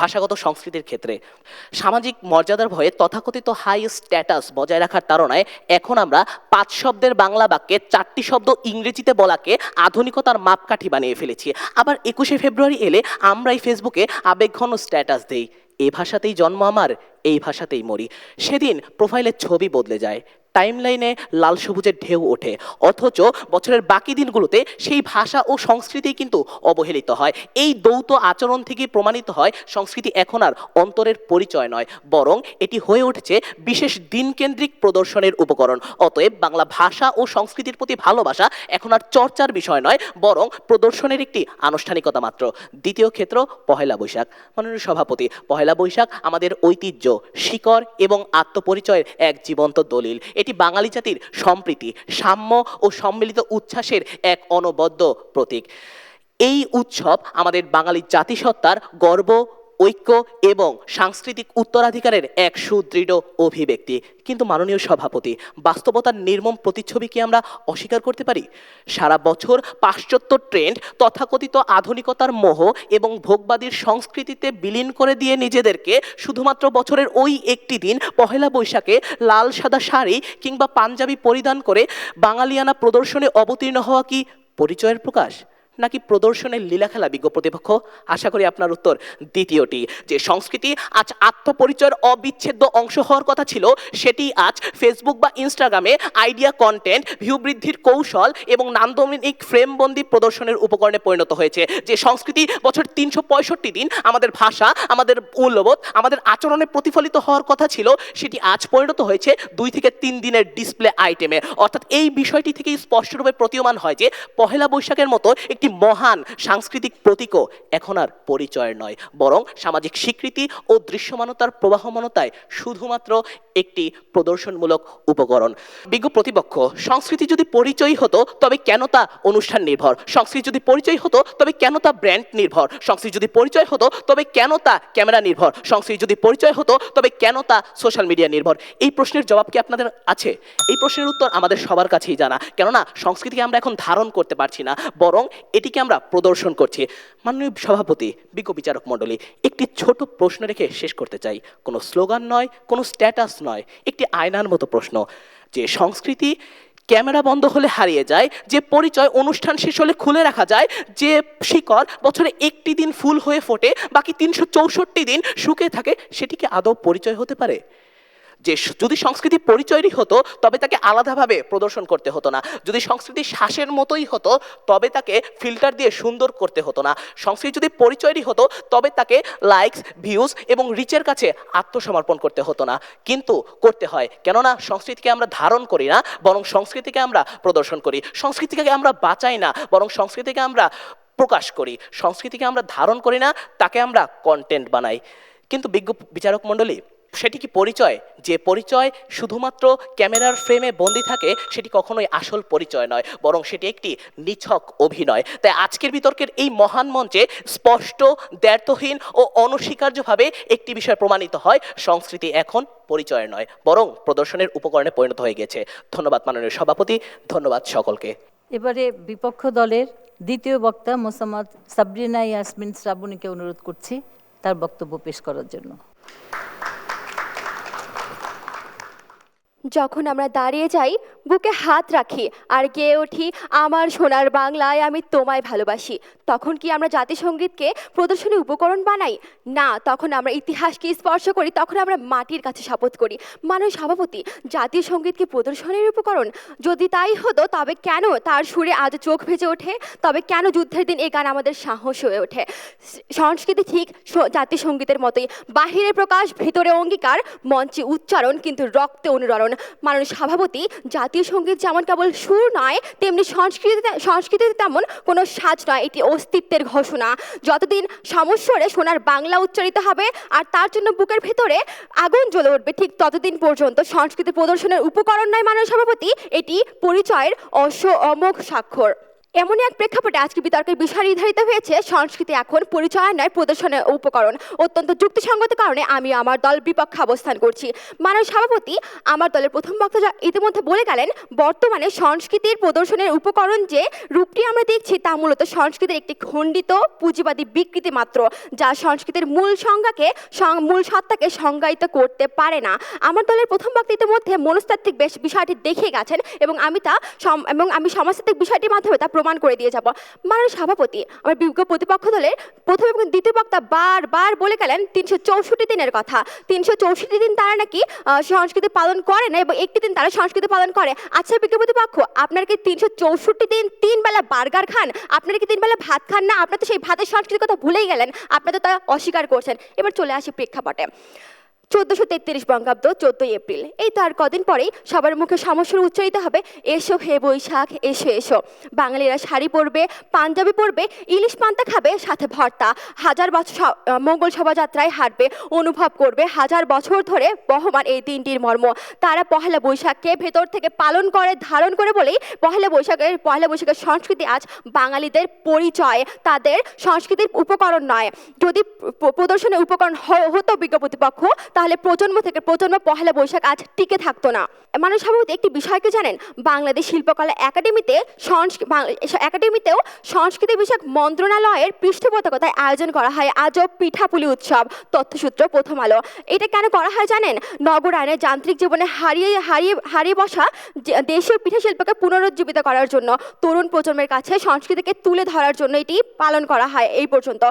ভাষাগত সংস্কৃতির ক্ষেত্রে। সামাজিক মর্যাদার ভয়ে তথাকথিত হাই স্ট্যাটাস বজায় রাখার তাড়নায় এখন আমরা 5 শব্দের বাংলা বাক্যে 4টি শব্দ ইংরেজিতে বলাকে আধুনিকতার মাপকাঠি বানিয়ে ফেলেছি। আবার 21শে ফেব্রুয়ারি এলে আমরাই ফেসবুকে আবেগঘন স্ট্যাটাস দেই, এই ভাষাতেই জন্ম আমার, এই ভাষাতেই মরি। সেদিন প্রোফাইলের ছবি বদলে যায়, টাইমলাইনে লাল সবুজের ঢেউ ওঠে, অথচ বছরের বাকি দিনগুলোতে সেই ভাষা ও সংস্কৃতি কিন্তু অবহেলিত হয়। এই দ্বৈত আচরণ থেকে প্রমাণিত হয় সংস্কৃতি এখন আর অন্তরের পরিচয় নয়, বরং এটি হয়ে উঠছে বিশেষ দিনকেন্দ্রিক প্রদর্শনের উপকরণ। অতএব বাংলা ভাষা ও সংস্কৃতির প্রতি ভালোবাসা এখন আর চর্চার বিষয় নয়, বরং প্রদর্শনের একটি আনুষ্ঠানিকতা মাত্র। দ্বিতীয় ক্ষেত্র, পহেলা বৈশাখ। মাননীয় সভাপতি, পহেলা বৈশাখ আমাদের ঐতিহ্য, শিকড় এবং আত্মপরিচয়ের এক জীবন্ত দলিল। এটি বাঙালি জাতির সম্প্রীতি, সাম্য ও সম্মিলিত উচ্ছ্বাসের এক অনবদ্য প্রতীক। এই উৎসব আমাদের বাঙালি জাতিসত্তার গর্ব, ঐক্য এবং সাংস্কৃতিক উত্তরাধিকারের এক সুদৃঢ় অভিব্যক্তি। কিন্তু মাননীয় সভাপতি, বাস্তবতার নির্মম প্রতিচ্ছবি কি আমরা অস্বীকার করতে পারি? সারা বছর পাশ্চাত্য ট্রেন্ড, তথাকথিত আধুনিকতার মোহ এবং ভোগবাদীর সংস্কৃতিতে বিলীন করে দিয়ে নিজেদেরকে শুধুমাত্র বছরের ওই একটি দিন পহেলা বৈশাখে লাল সাদা শাড়ি কিংবা পাঞ্জাবি পরিধান করে বাঙালিয়ানা প্রদর্শনে অবতীর্ণ হওয়া কি পরিচয়ের প্রকাশ, নাকি প্রদর্শনের লীলাখেলা? বিজ্ঞ প্রতিপক্ষ, আশা করি আপনার উত্তর দ্বিতীয়টি। যে সংস্কৃতি আজ আত্মপরিচয়ের অবিচ্ছেদ্য অংশ হওয়ার কথা ছিল, সেটি আজ ফেসবুক বা ইনস্টাগ্রামে আইডিয়া কন্টেন্ট, ভিউ বৃদ্ধির কৌশল এবং নান্দনিক ফ্রেমবন্দি প্রদর্শনের উপকরণে পরিণত হয়েছে। যে সংস্কৃতি বছর 365 দিন আমাদের ভাষা, আমাদের মূল্যবোধ, আমাদের আচরণে প্রতিফলিত হওয়ার কথা ছিল, সেটি আজ পরিণত হয়েছে 2 থেকে 3 দিনের ডিসপ্লে আইটেমে। অর্থাৎ এই বিষয়টি থেকেই স্পষ্টরূপে প্রতীয়মান হয় যে পহেলা বৈশাখের মতো একটি মহান সাংস্কৃতিক প্রতীকও এখন আর পরিচয় নয়, বরং সামাজিক স্বীকৃতি ও দৃশ্যমানতার প্রবাহমানতায় শুধুমাত্র একটি প্রদর্শনমূলক উপকরণ। বিজ্ঞ প্রতিপক্ষ, সংস্কৃতি যদি পরিচয় হতো তবে কেন তা অনুষ্ঠান নির্ভর? সংস্কৃতি যদি পরিচয় হতো তবে কেন তা ব্র্যান্ড নির্ভর? সংস্কৃতি যদি পরিচয় হতো তবে কেন তা ক্যামেরা নির্ভর? সংস্কৃতি যদি পরিচয় হতো তবে কেন তা সোশ্যাল মিডিয়া নির্ভর? এই প্রশ্নের জবাব কি আপনাদের আছে? এই প্রশ্নের উত্তর আমাদের সবার কাছেই জানা, কেননা সংস্কৃতিকে আমরা এখন ধারণ করতে পারছি না, বরং এটিকে আমরা প্রদর্শন করছি। মাননীয় সভাপতি, বিজ্ঞ বিচারক মণ্ডলী, একটি ছোট প্রশ্ন রেখে শেষ করতে চাই। কোনো স্লোগান নয়, কোনো স্ট্যাটাস নয়, একটি আয়নার মতো প্রশ্ন। যে সংস্কৃতি ক্যামেরা বন্ধ হলে হারিয়ে যায়, যে পরিচয় অনুষ্ঠান শেষ হলে খুলে রাখা যায়, যে শিকড় বছরে একটি দিন ফুল হয়ে ফোটে বাকি 364 দিন শুকিয়ে থাকে, সেটি কি আদৌ পরিচয় হতে পারে? যে যদি সংস্কৃতি পরিচয়ই হতো তবে তাকে আলাদাভাবে প্রদর্শন করতে হতো না। যদি সংস্কৃতি শ্বাসের মতোই হতো তবে তাকে ফিল্টার দিয়ে সুন্দর করতে হতো না। সংস্কৃতি যদি পরিচয়ই হতো তবে তাকে লাইকস, ভিউজ এবং রিচের কাছে আত্মসমর্পণ করতে হতো না। কিন্তু করতে হয়, কেননা সংস্কৃতিকে আমরা ধারণ করি না, বরং সংস্কৃতিকে আমরা প্রদর্শন করি। সংস্কৃতিকে আমরা বাঁচাই না, বরং সংস্কৃতিকে আমরা প্রকাশ করি। সংস্কৃতিকে আমরা ধারণ করি না, তাকে আমরা কন্টেন্ট বানাই। কিন্তু বিজ্ঞ বিচারক মণ্ডলী, সেটি কি পরিচয়? যে পরিচয় শুধুমাত্র ক্যামেরার ফ্রেমে বন্দি থাকে, সেটি কখনোই আসল পরিচয় নয়, বরং সেটি একটি নিছক অভিনয়। তাই আজকের বিতর্কের এই মহান মঞ্চে স্পষ্ট, দ্ব্যর্থহীন ও অনস্বীকার্যভাবে একটি বিষয় প্রমাণিত হয়, সংস্কৃতি এখন পরিচয় নয়, বরং প্রদর্শনের উপকরণে পরিণত হয়ে গেছে। ধন্যবাদ মাননীয় সভাপতি, ধন্যবাদ সকলকে। এবারে বিপক্ষ দলের দ্বিতীয় বক্তা মোসাম্মদ সাবরিনা ইয়াসমিন শ্রাবণীকে অনুরোধ করছি তার বক্তব্য পেশ করার জন্য। যখন আমরা দাঁড়িয়ে যাই, বুকে হাত রাখি আর গেয়ে উঠি, আমার সোনার বাংলায় আমি তোমায় ভালোবাসি, তখন কি আমরা জাতিসংগীতকে প্রদর্শনী উপকরণ বানাই? না, তখন আমরা ইতিহাসকে স্পর্শ করি, তখন আমরা মাটির কাছে শপথ করি। মাননীয় সভাপতি, জাতীয় সঙ্গীতকে প্রদর্শনের উপকরণ? যদি তাই হতো তবে কেন তার সুরে আজ চোখ ভেজে ওঠে? তবে কেন যুদ্ধের দিন এ গান আমাদের সাহস হয়ে ওঠে? সংস্কৃতি ঠিক জাতীয় সঙ্গীতের মতোই, বাহিরে প্রকাশ, ভিতরে অঙ্গীকার, মঞ্চে উচ্চারণ, কিন্তু রক্তে অনুরণন। মাননীয় সভাপতি, জাতীয় সঙ্গীত যেমন কেবল সুর নয়, তেমনি সংস্কৃতিতে তেমন কোনো সাজ নয়, এটি অস্তিত্বের ঘোষণা। যতদিন সমস্বরে সোনার বাংলা উচ্চারিত হবে আর তার জন্য বুকের ভেতরে আগুন জ্বলে উঠবে, ঠিক ততদিন পর্যন্ত সংস্কৃতি প্রদর্শনের উপকরণ নয় মাননীয় সভাপতি, এটি পরিচয়ের অমোঘ স্বাক্ষর। এমনই এক প্রেক্ষাপটে আজকে বিতর্কের বিষয় নির্ধারিত হয়েছে সংস্কৃতি এখন পরিচয় নয়, প্রদর্শনের উপকরণ। অত্যন্ত যুক্তিসঙ্গত কারণে আমি আমার দল বিপক্ষে অবস্থান করছি। মাননীয় সভাপতি আমার দলের প্রথম বক্তা ইতিমধ্যে বলে গেলেন, বর্তমানে সংস্কৃতির প্রদর্শনের উপকরণ যে রূপটি আমরা দেখছি তা মূলত সংস্কৃতির একটি খণ্ডিত পুঁজিবাদী বিকৃতি মাত্র, যা সংস্কৃতির মূল সত্তাকে সংজ্ঞায়িত করতে পারে না। আমার দলের প্রথম বক্তা ইতিমধ্যে মনস্তাত্ত্বিক বিষয়টি দেখিয়ে গেছেন এবং আমি সমাজতাত্ত্বিক বিষয়টির মাধ্যমে তা প্রমাণ করে দিয়ে যাব। মাননীয় সভাপতি আমার বিজ্ঞ প্রতিপক্ষ দলের প্রথম এবং দ্বিতীয় বক্তা বারবার বলে গেলেন 364 দিনের কথা। 364 দিন তারা নাকি সংস্কৃতি পালন করে না এবং একটি দিন তারা সংস্কৃতি পালন করে। আচ্ছা বিজ্ঞ প্রতিপক্ষ, আপনার কি 364 দিন 3 বেলা বার্গার খান? আপনারা কি 3 বেলা ভাত খান না? আপনার তো সেই ভাতের সংস্কৃতির কথা ভুলেই গেলেন, আপনারা তো তা অস্বীকার করছেন। এবার চলে আসি প্রেক্ষাপটে। 1433 বঙ্গাব্দ 14 এপ্রিল, এই তো আর কদিন পরেই সবার মুখে সমস্যার উচ্চারিত হবে, এসো হে বৈশাখ এসো এসো। বাঙালিরা শাড়ি পরবে, পাঞ্জাবি পরবে, ইলিশ পান্তা খাবে, সাথে ভর্তা, হাজার বছর মঙ্গল শোভাযাত্রায় হাঁটবে, অনুভব করবে হাজার বছর ধরে বহমান এই দিনটির মর্ম। তারা পহেলা বৈশাখকে ভেতর থেকে পালন করে, ধারণ করে বলেই পহেলা বৈশাখের সংস্কৃতি আজ বাঙালিদের পরিচয়, তাদের সংস্কৃতির উপকরণ নয়। যদি প্রদর্শনের উপকরণ হতো বিজ্ঞ প্রতিপক্ষ, তাহলে প্রজন্ম থেকে প্রজন্ম পহেলা বৈশাখ আজ টিকে থাকতো না। মাননীয় সভাপতি একটি বিষয়কে জানেন, বাংলাদেশ শিল্পকলা একাডেমিতেও সংস্কৃতি বিষয়ক মন্ত্রণালয়ের পৃষ্ঠপোষকতায় আয়োজন করা হয় আজব পিঠাপুলি উৎসব। তথ্যসূত্র প্রথম আলো। এটা কেন করা হয় জানেন? নগরায়নের যান্ত্রিক জীবনে হারিয়ে বসা দেশীয় পিঠা শিল্পকে পুনরুজ্জীবিত করার জন্য, তরুণ প্রজন্মের কাছে সংস্কৃতিকে তুলে ধরার জন্য এটি পালন করা হয়। এই পর্যন্ত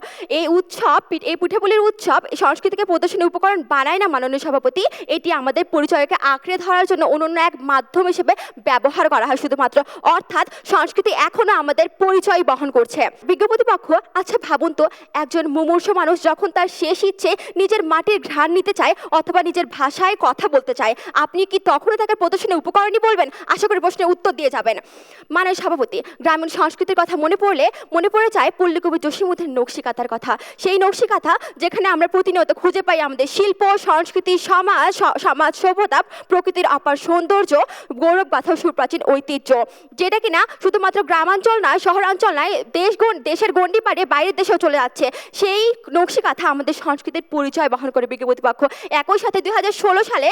এই পিঠাপুলির উৎসব সংস্কৃতিকে প্রদর্শনের উপকরণ বানায় না মাননীয় সভাপতি, এটি আমাদের পরিচয়কে আঁকড়ে ধরার জন্য অনন্য এক মাধ্যম হিসেবে ব্যবহার করা হয় শুধুমাত্র। অর্থাৎ সংস্কৃতি এখনো আমাদের পরিচয় বহন করছে। বিজ্ঞ প্রতিপক্ষ, আচ্ছা ভাবুন তো, একজন মুমূর্ষু মানুষ যখন তার শেষ ইচ্ছে নিজের মাটির ঘ্রাণ নিতে চায় অথবা নিজের ভাষায় কথা বলতে চায়, আপনি কি তখনও তাকে প্রদর্শনের উপকরণই বলবেন? আশা করি প্রশ্নের উত্তর দিয়ে যাবেন। মাননীয় সভাপতি, গ্রামীণ সংস্কৃতির কথা মনে পড়ে যায় পল্লীকবি জসীমউদ্দিন নকশিকাঁথার কথা। সেই নকশিকাঁথা যেখানে আমরা প্রতিনিয়ত খুঁজে পাই আমাদের শিল্প, সংস্কৃতি, সমাজ সভ্যতা, প্রকৃতির অপার সৌন্দর্য, গৌরবগাথা, সুপ্রাচীন ঐতিহ্য, যেটা কিনা শুধুমাত্র গ্রামাঞ্চল নয়, শহরাঞ্চল নয়, দেশের গণ্ডি পাড়িয়ে বাইরের দেশেও চলে যাচ্ছে। সেই নকশিকাঁথা আমাদের সংস্কৃতির পরিচয় বহন করে বিজ্ঞ প্রতিপক্ষ। একই সাথে 2016 সালে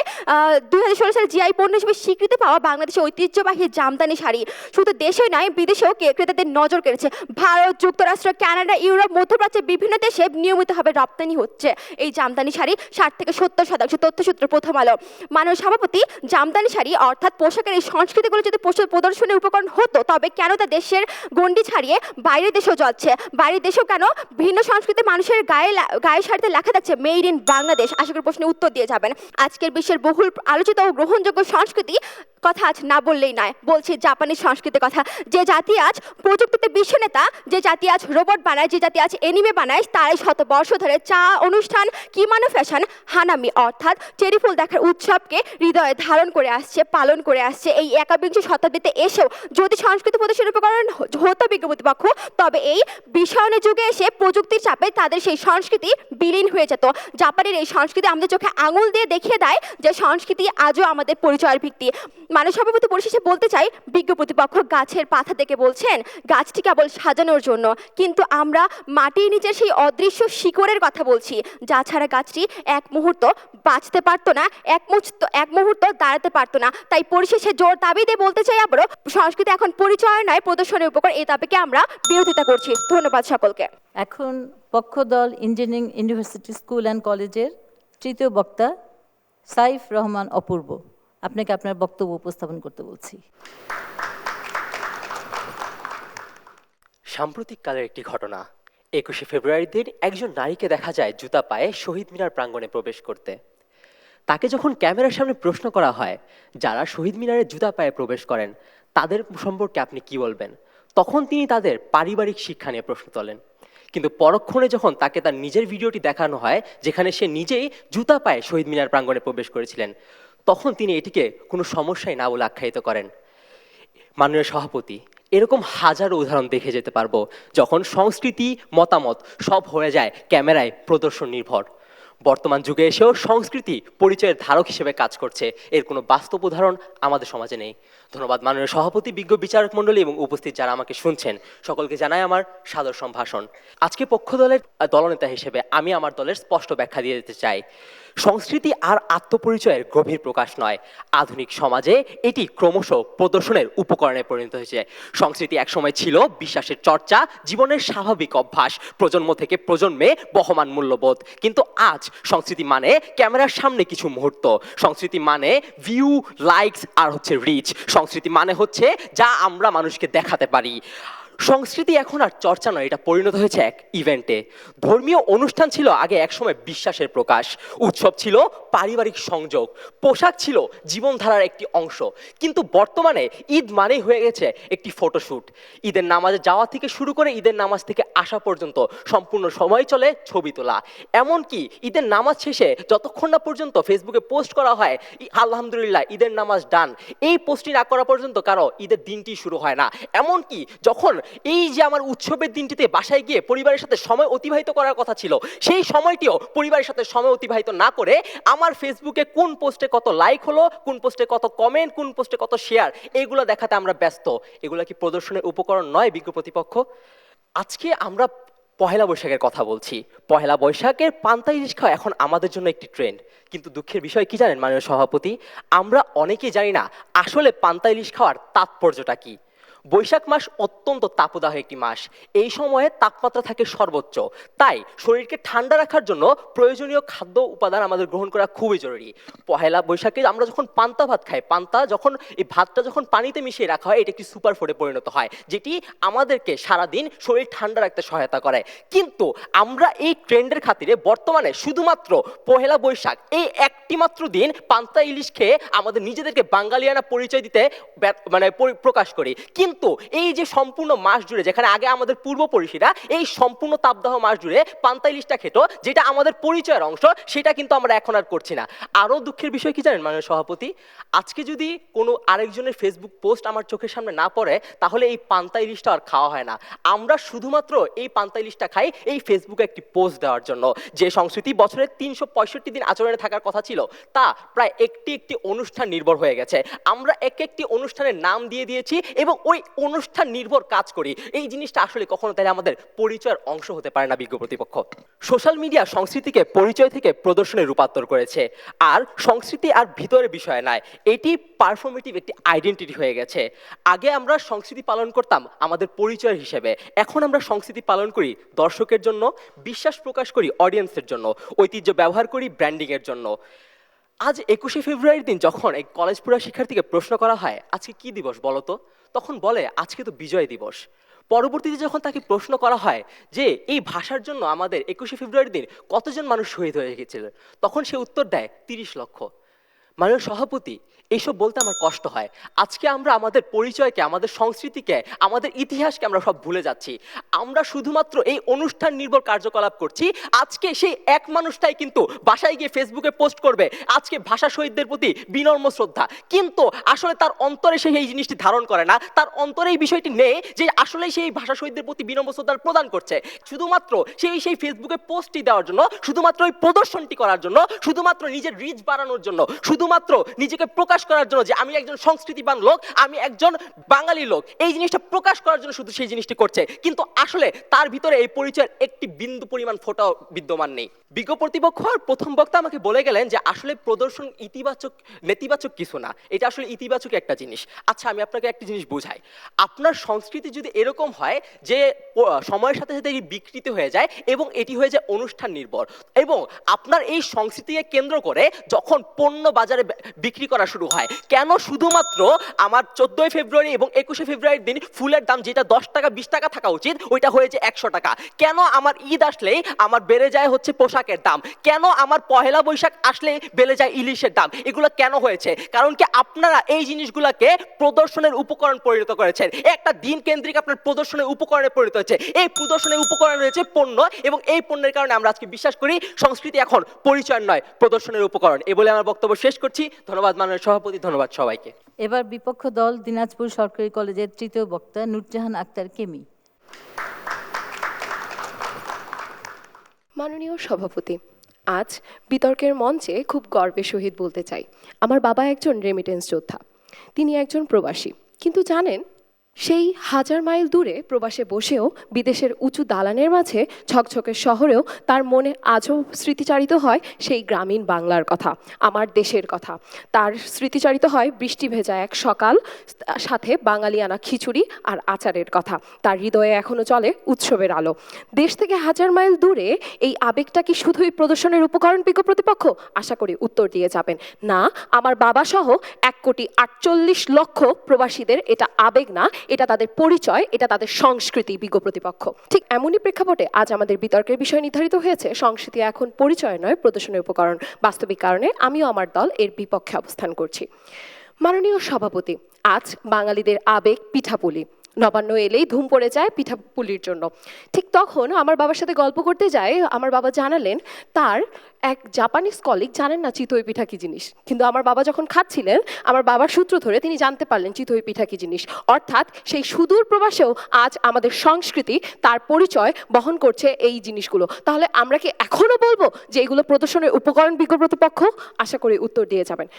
জিআই পণ্য হিসেবে স্বীকৃতি পাওয়া বাংলাদেশের ঐতিহ্যবাহী জামদানি শাড়ি শুধু দেশে নয় বিদেশেও ক্রেতাদের নজর কেড়েছে। ভারত, যুক্তরাষ্ট্র, কানাডা, ইউরোপ, মধ্যপ্রাচ্যের বিভিন্ন দেশে নিয়মিতভাবে রপ্তানি হচ্ছে এই জামদানি শাড়ি, 60 থেকে 70%। তথ্যসূত্র প্রথম আলো। মাননীয় সভাপতি, জামদানি শাড়ি অর্থাৎ পোশাকের এই সংস্কৃতিগুলো যদি প্রদর্শনের উপকরণ হতো, তবে কেন তা দেশের গণ্ডি ছাড়িয়ে বাইরের দেশেও যাচ্ছে? বাইরের দেশেও কেন ভিন্ন সংস্কৃতির মানুষের গায়ে শাড়িতে লেখা থাকছে মেড ইন বাংলাদেশ? আশা করি প্রশ্নের উত্তর দিয়ে যাবেন। আজকের বিশ্বের বহুল আলোচিত ও গ্রহণযোগ্য সংস্কৃতি কথা আজ না বললেই নয়, বলছি জাপানি সংস্কৃতির কথা। যে জাতি আজ প্রযুক্তিতে বিশ্ব নেতা, যে জাতি আজ রোবট বানায়, যে জাতি আজ এনিমে বানায়, তারাই শত বর্ষ ধরে চা অনুষ্ঠান, কিমানো ফ্যাশন, হানামি অর্থাৎ চেরি ফুল দেখার উৎসবকে হৃদয়ে ধারণ করে আসছে, পালন করে আসছে। এই 21 শতাব্দীতে এসেও যদি সংস্কৃতি প্রদর্শনের উপকরণ হতো বিজ্ঞ প্রতিপক্ষ, তবে এই বিশ্বায়নের যুগে এসে প্রযুক্তির চাপে তাদের সেই সংস্কৃতি বিলীন হয়ে যেত। জাপানের এই সংস্কৃতি আমাদের চোখে আঙুল দিয়ে দেখিয়ে দেয় যে সংস্কৃতি আজও আমাদের পরিচয়ের ভিত্তি। মাননীয় সভাপতি, পরিশেষে বলতে চাই, বিজ্ঞ প্রতিপক্ষ গাছের পাতা থেকে বলছেন গাছটি কেবল সাজানোর জন্য, কিন্তু আমরা মাটির নিচের সেই অদৃশ্য শিকড়ের কথা বলছি, যা ছাড়া গাছটি এক মুহূর্ত বাঁচতে পারতো না, এক মুহূর্ত দাঁড়াতে পারতো না। তাই পরিশেষে জোর দাবি দিয়ে বলতে চাই, আবারও সংস্কৃতি এখন পরিচয় নয়, প্রদর্শনের উপকরণ। এই দাবিকে আমরা বিরোধিতা করছি। ধন্যবাদ সকলকে। এখন পক্ষদল ইঞ্জিনিয়ারিং ইউনিভার্সিটি স্কুল অ্যান্ড কলেজের তৃতীয় বক্তা সাইফ রহমান অপূর্ব, আপনাকে আপনার বক্তব্য উপস্থাপন করতে বলছি। সাম্প্রতিককালের একটি ঘটনা। 21শে ফেব্রুয়ারির দিন একজন নারীকে দেখা যায় জুতা পায়ে শহীদ মিনার প্রাঙ্গণে প্রবেশ করতে। তাকে যখন ক্যামেরার সামনে প্রশ্ন করা হয়, যারা শহীদ মিনারে জুতা পায়ে প্রবেশ করেন তাদের সম্পর্কে আপনি কি বলবেন, তখন তিনি তাদের পারিবারিক শিক্ষা নিয়ে প্রশ্ন তোলেন। কিন্তু পরক্ষণে যখন তাকে তার নিজের ভিডিওটি দেখানো হয়, যেখানে সে নিজেই জুতা পায়ে শহীদ মিনার প্রাঙ্গণে প্রবেশ করেছিলেন, তখন তিনি এটিকে কোনো সমস্যাই না বলে আখ্যায়িত করেন। মাননীয় সভাপতি, এরকম হাজারো উদাহরণ দেখে যেতে পারবো যখন সংস্কৃতি, মতামত সব হয়ে যায় ক্যামেরায় প্রদর্শন নির্ভর। বর্তমান যুগে এসেও সংস্কৃতি পরিচয়ের ধারক হিসেবে কাজ করছে, এর কোনো বাস্তব উদাহরণ আমাদের সমাজে নেই। ধন্যবাদ মাননীয় সভাপতি, বিজ্ঞ বিচারক মণ্ডলী এবং উপস্থিত যারা আমাকে শুনছেন, সকলকে জানাই আমার সাদর সম্ভাষণ। আজকে পক্ষ দলের দলনেতা হিসেবে আমি আমার দলের স্পষ্ট ব্যাখ্যা দিয়ে দিতে চাই। সংস্কৃতি আর আত্মপরিচয়ের গভীর প্রকাশ নয়, আধুনিক সমাজে এটি ক্রমশ প্রদর্শনের উপকরণে পরিণত হয়েছে। সংস্কৃতি একসময় ছিল বিশ্বাসের চর্চা, জীবনের স্বাভাবিক অভ্যাস, প্রজন্ম থেকে প্রজন্মে বহমান মূল্যবোধ। কিন্তু আজ সংস্কৃতি মানে ক্যামেরার সামনে কিছু মুহূর্ত, সংস্কৃতি মানে ভিউ, লাইকস আর হচ্ছে রিচ, সংস্কৃতি মানে হচ্ছে যা আমরা মানুষকে দেখাতে পারি। সংস্কৃতি এখন আর চর্চা নয়, এটা পরিণত হয়েছে এক ইভেন্টে। ধর্মীয় অনুষ্ঠান ছিল আগে একসময় বিশ্বাসের প্রকাশ, উৎসব ছিল পারিবারিক সংযোগ, পোশাক ছিল জীবনধারার একটি অংশ। কিন্তু বর্তমানে ঈদ মানেই হয়ে গেছে একটি ফটোশ্যুট। ঈদের নামাজে যাওয়া থেকে শুরু করে ঈদের নামাজ থেকে আসা পর্যন্ত সম্পূর্ণ সময় চলে ছবি তোলা। এমনকি ঈদের নামাজ শেষে যতক্ষণ না পর্যন্ত ফেসবুকে পোস্ট করা হয় আলহামদুলিল্লাহ ঈদের নামাজ ডান, এই পোস্টটি না করা পর্যন্ত কারো ঈদের দিনটি শুরু হয় না। এমনকি যখন এই যে আমার উৎসবের দিনটিতে বাসায় গিয়ে পরিবারের সাথে সময় অতিবাহিত করার কথা ছিল, সেই সময়টিও পরিবারের সাথে সময় অতিবাহিত না করে আমার ফেসবুকে কোন পোস্টে কত লাইক হলো, কোন পোস্টে কত কমেন্ট, কোন পোস্টে কত শেয়ার, এগুলো দেখাতে আমরা ব্যস্ত। এগুলো কি প্রদর্শনের উপকরণ নয় বিজ্ঞ প্রতিপক্ষ? আজকে আমরা পহেলা বৈশাখের কথা বলছি। পহেলা বৈশাখের পান্তা ইলিশ খাওয়া এখন আমাদের জন্য একটি ট্রেন্ড। কিন্তু দুঃখের বিষয় কি জানেন মাননীয় সভাপতি, আমরা অনেকেই জানি না আসলে পান্তা ইলিশ খাওয়ার তাৎপর্যটা কি। বৈশাখ মাস অত্যন্ত তাপদাহ একটি মাস, এই সময়ে তাপমাত্রা থাকে সর্বোচ্চ, তাই শরীরকে ঠান্ডা রাখার জন্য প্রয়োজনীয় খাদ্য উপাদান আমাদের গ্রহণ করা খুবই জরুরি। পহেলা বৈশাখে আমরা যখন পান্তা ভাত খাই, পান্তা যখন এই ভাতটা যখন পানিতে মিশিয়ে রাখা হয়, এটা একটি সুপার ফুডে পরিণত হয়, যেটি আমাদেরকে সারাদিন শরীর ঠান্ডা রাখতে সহায়তা করে। কিন্তু আমরা এই ট্রেন্ডের খাতিরে বর্তমানে শুধুমাত্র পহেলা বৈশাখ এই একটি মাত্র দিন পান্তা ইলিশ খেয়ে আমাদের নিজেদেরকে বাঙালিয়ানা পরিচয় দিতে প্রকাশ করি। কিন্তু এই যে সম্পূর্ণ মাস জুড়ে, যেখানে আগে আমাদের পূর্বপুরুষেরা এই সম্পূর্ণ তাপদাহ মাস জুড়ে পান্তা ইলিশটা খেত, যেটা আমাদের পরিচয়ের অংশ, সেটা কিন্তু আমরা এখন আর করছি না। আরও দুঃখের বিষয় কি জানেন মাননীয় সভাপতি, আজকে যদি কোনো আরেকজনের ফেসবুক পোস্ট আমার চোখের সামনে না পড়ে, তাহলে এই পান্তা ইলিশটা আর খাওয়া হয় না। আমরা শুধুমাত্র এই পান্তা ইলিশটা খাই এই ফেসবুকে একটি পোস্ট দেওয়ার জন্য। যে সংস্কৃতি বছরের 365 দিন আচরণে থাকার কথা ছিল, তা প্রায় একটি অনুষ্ঠান নির্ভর হয়ে গেছে। আমরা একটি অনুষ্ঠানের নাম দিয়ে দিয়েছি এবং ওই অনুষ্ঠান নির্ভর কাজ করি। এই জিনিসটা আসলে কখনো তাহলে আমাদের পরিচয়ের অংশ হতে পারে না বিজ্ঞ প্রতিপক্ষ। সোশ্যাল মিডিয়া সংস্কৃতিকে পরিচয় থেকে প্রদর্শনে রূপান্তর করেছে, আর সংস্কৃতি আর ভিতরের বিষয় নয়, এটি পারফর্মেটিভ একটি আইডেন্টিটি হয়ে গেছে। আগে আমরা সংস্কৃতি পালন করতাম আমাদের পরিচয় হিসেবে, এখন আমরা সংস্কৃতি পালন করি দর্শকের জন্য, বিশ্বাস প্রকাশ করি অডিয়েন্সের জন্য, ঐতিহ্য ব্যবহার করি ব্র্যান্ডিংয়ের জন্য। আজ 21শে ফেব্রুয়ারির দিন যখন এই কলেজ পড়ুয়া শিক্ষার্থীকে প্রশ্ন করা হয় আজকে কি দিবস বলো তো, তখন বলে আজকে তো বিজয় দিবস। পরবর্তীতে যখন তাকে প্রশ্ন করা হয় যে এই ভাষার জন্য আমাদের 21শে ফেব্রুয়ারির দিন কতজন মানুষ শহীদ হয়ে গিয়েছিল, তখন সে উত্তর দেয় 30 লক্ষ। মাননীয় সভাপতি, এইসব বলতে আমার কষ্ট হয়। আজকে আমরা আমাদের পরিচয়কে, আমাদের সংস্কৃতিকে, আমাদের ইতিহাসকে আমরা সব ভুলে যাচ্ছি। আমরা শুধুমাত্র এই অনুষ্ঠান নির্ভর কার্যকলাপ করছি। আজকে সেই এক মানুষটাই কিন্তু বাসায় গিয়ে ফেসবুকে পোস্ট করবে আজকে ভাষা শহীদদের প্রতি বিনম্র শ্রদ্ধা, কিন্তু আসলে তার অন্তরে সে এই জিনিসটি ধারণ করে না, তার অন্তরে এই বিষয়টি নেই যে আসলে সেই ভাষা শহীদদের প্রতি বিনম্র শ্রদ্ধা প্রদান করছে। শুধুমাত্র সেই ফেসবুকে পোস্টটি দেওয়ার জন্য, শুধুমাত্র ওই প্রদর্শনটি করার জন্য, শুধুমাত্র নিজের রিচ বাড়ানোর জন্য, শুধুমাত্র নিজেকে প্রকাশ করার জন্য যে আমি একজন সংস্কৃতিবান লোক, আমি একজন বাঙালি লোক, এই জিনিসটা প্রকাশ করার জন্য শুধু সেই জিনিসটি করছে। কিন্তু আসলে তার ভিতরে এই পরিচয়ের একটি বিন্দু পরিমাণ ফোঁটাও বিদ্যমান নেই। বিজ্ঞ প্রতিপক্ষ আর প্রথম বক্তা আমাকে বলে গেলেন যে আসলে প্রদর্শন ইতিবাচক নেতিবাচক কিছু না, এটা আসলে ইতিবাচক একটা জিনিস। আচ্ছা, আমি আপনাকে একটা জিনিস বোঝাই। আপনার সংস্কৃতি যদি এরকম হয় যে সময়ের সাথে সাথে এটি বিকৃত হয়ে যায় এবং এটি হয়ে যায় অনুষ্ঠান নির্ভর, এবং আপনার এই সংস্কৃতিকে কেন্দ্র করে যখন পণ্য বাজারে বিক্রি করা শুরু হয়, কেন শুধুমাত্র আমার 14 ফেব্রুয়ারি এবং 21শে ফেব্রুয়ারির দিন ফুলের দাম যেটা 10 টাকা 20 টাকা থাকা উচিত ওইটা হয়েছে 100 টাকা? কেন আমার ঈদ আসলেই আমার বেড়ে যায় হচ্ছে পোশাকের দাম? কেন আমার পহেলা বৈশাখ আসলে বেড়ে যায় ইলিশের দাম? এগুলো কেন হয়েছে? কারণ কি আপনারা এই জিনিসগুলোকে প্রদর্শনের উপকরণ পরিণত করেছেন। একটা দিন কেন্দ্রিক আপনার প্রদর্শনের উপকরণে পরিণত হয়েছে। এই প্রদর্শনের উপকরণ রয়েছে পণ্য, এবং এই পণ্যের কারণে আমরা আজকে বিশ্বাস করি সংস্কৃতি এখন পরিচয় নয়, প্রদর্শনের উপকরণ। এ বলে আমার বক্তব্য শেষ করছি। ধন্যবাদ মাননীয় সভাপতি, ধন্যবাদ সবাইকে। এবার বিপক্ষ দল দিনাজপুর সরকারি কলেজের তৃতীয় বক্তা নূরজাহান আক্তার কেমি। মাননীয় সভাপতি, আজ বিতর্কের মঞ্চে খুব গর্বের সহিত বলতে চাই, আমার বাবা একজন রেমিটেন্স যোদ্ধা, তিনি একজন প্রবাসী। কিন্তু জানেন, সেই হাজার মাইল দূরে প্রবাসে বসেও বিদেশের উঁচু দালানের মাঝে ঝকঝকে শহরেও তার মনে আজও স্মৃতিচারিত হয় সেই গ্রামীণ বাংলার কথা, আমার দেশের কথা। তার স্মৃতিচারিত হয় বৃষ্টি ভেজা এক সকাল, সাথে বাঙালিয়ানা খিচুড়ি আর আচারের কথা। তার হৃদয়ে এখনো চলে উৎসবের আলো। দেশ থেকে হাজার মাইল দূরে এই আবেগটা কি শুধুই প্রদর্শনের উপকরণ বিজ্ঞ প্রতিপক্ষ? আশা করি উত্তর দিয়ে যাবেন না। আমার বাবা সহ 1,48,00,000 প্রবাসীদের এটা আবেগ না, এটা তাদের পরিচয়, এটা তাদের সংস্কৃতি বিজ্ঞ প্রতিপক্ষ। ঠিক এমনই প্রেক্ষাপটে আজ আমাদের বিতর্কের বিষয় নির্ধারিত হয়েছে সংস্কৃতি এখন পরিচয় নয়, প্রদর্শনের উপকরণ। বাস্তবিক কারণে আমিও আমার দল এর বিপক্ষে অবস্থান করছি। মাননীয় সভাপতি, আজ বাঙালিদের আবেগ পিঠাপুলি। নবান্ন এলেই ধুম পড়ে যায় পিঠাপুলির জন্য। ঠিক তখন আমার বাবার সাথে গল্প করতে যায়, আমার বাবা জানালেন তার এক জাপানিজ কলিগ জানেন না চিতই পিঠা কি জিনিস। কিন্তু আমার বাবা যখন খাচ্ছিলেন, আমার বাবার সূত্র ধরে তিনি জানতে পারলেন চিতই পিঠা কি জিনিস। অর্থাৎ সেই সুদূর প্রবাসেও আজ আমাদের সংস্কৃতি, তার পরিচয় বহন করছে এই জিনিসগুলো। তাহলে আমরা কি এখনো বলবো যে এগুলো প্রদর্শনের উপকরণ বিজ্ঞ প্রতিপক্ষ? আশা করি উত্তর দিয়ে যাবেন।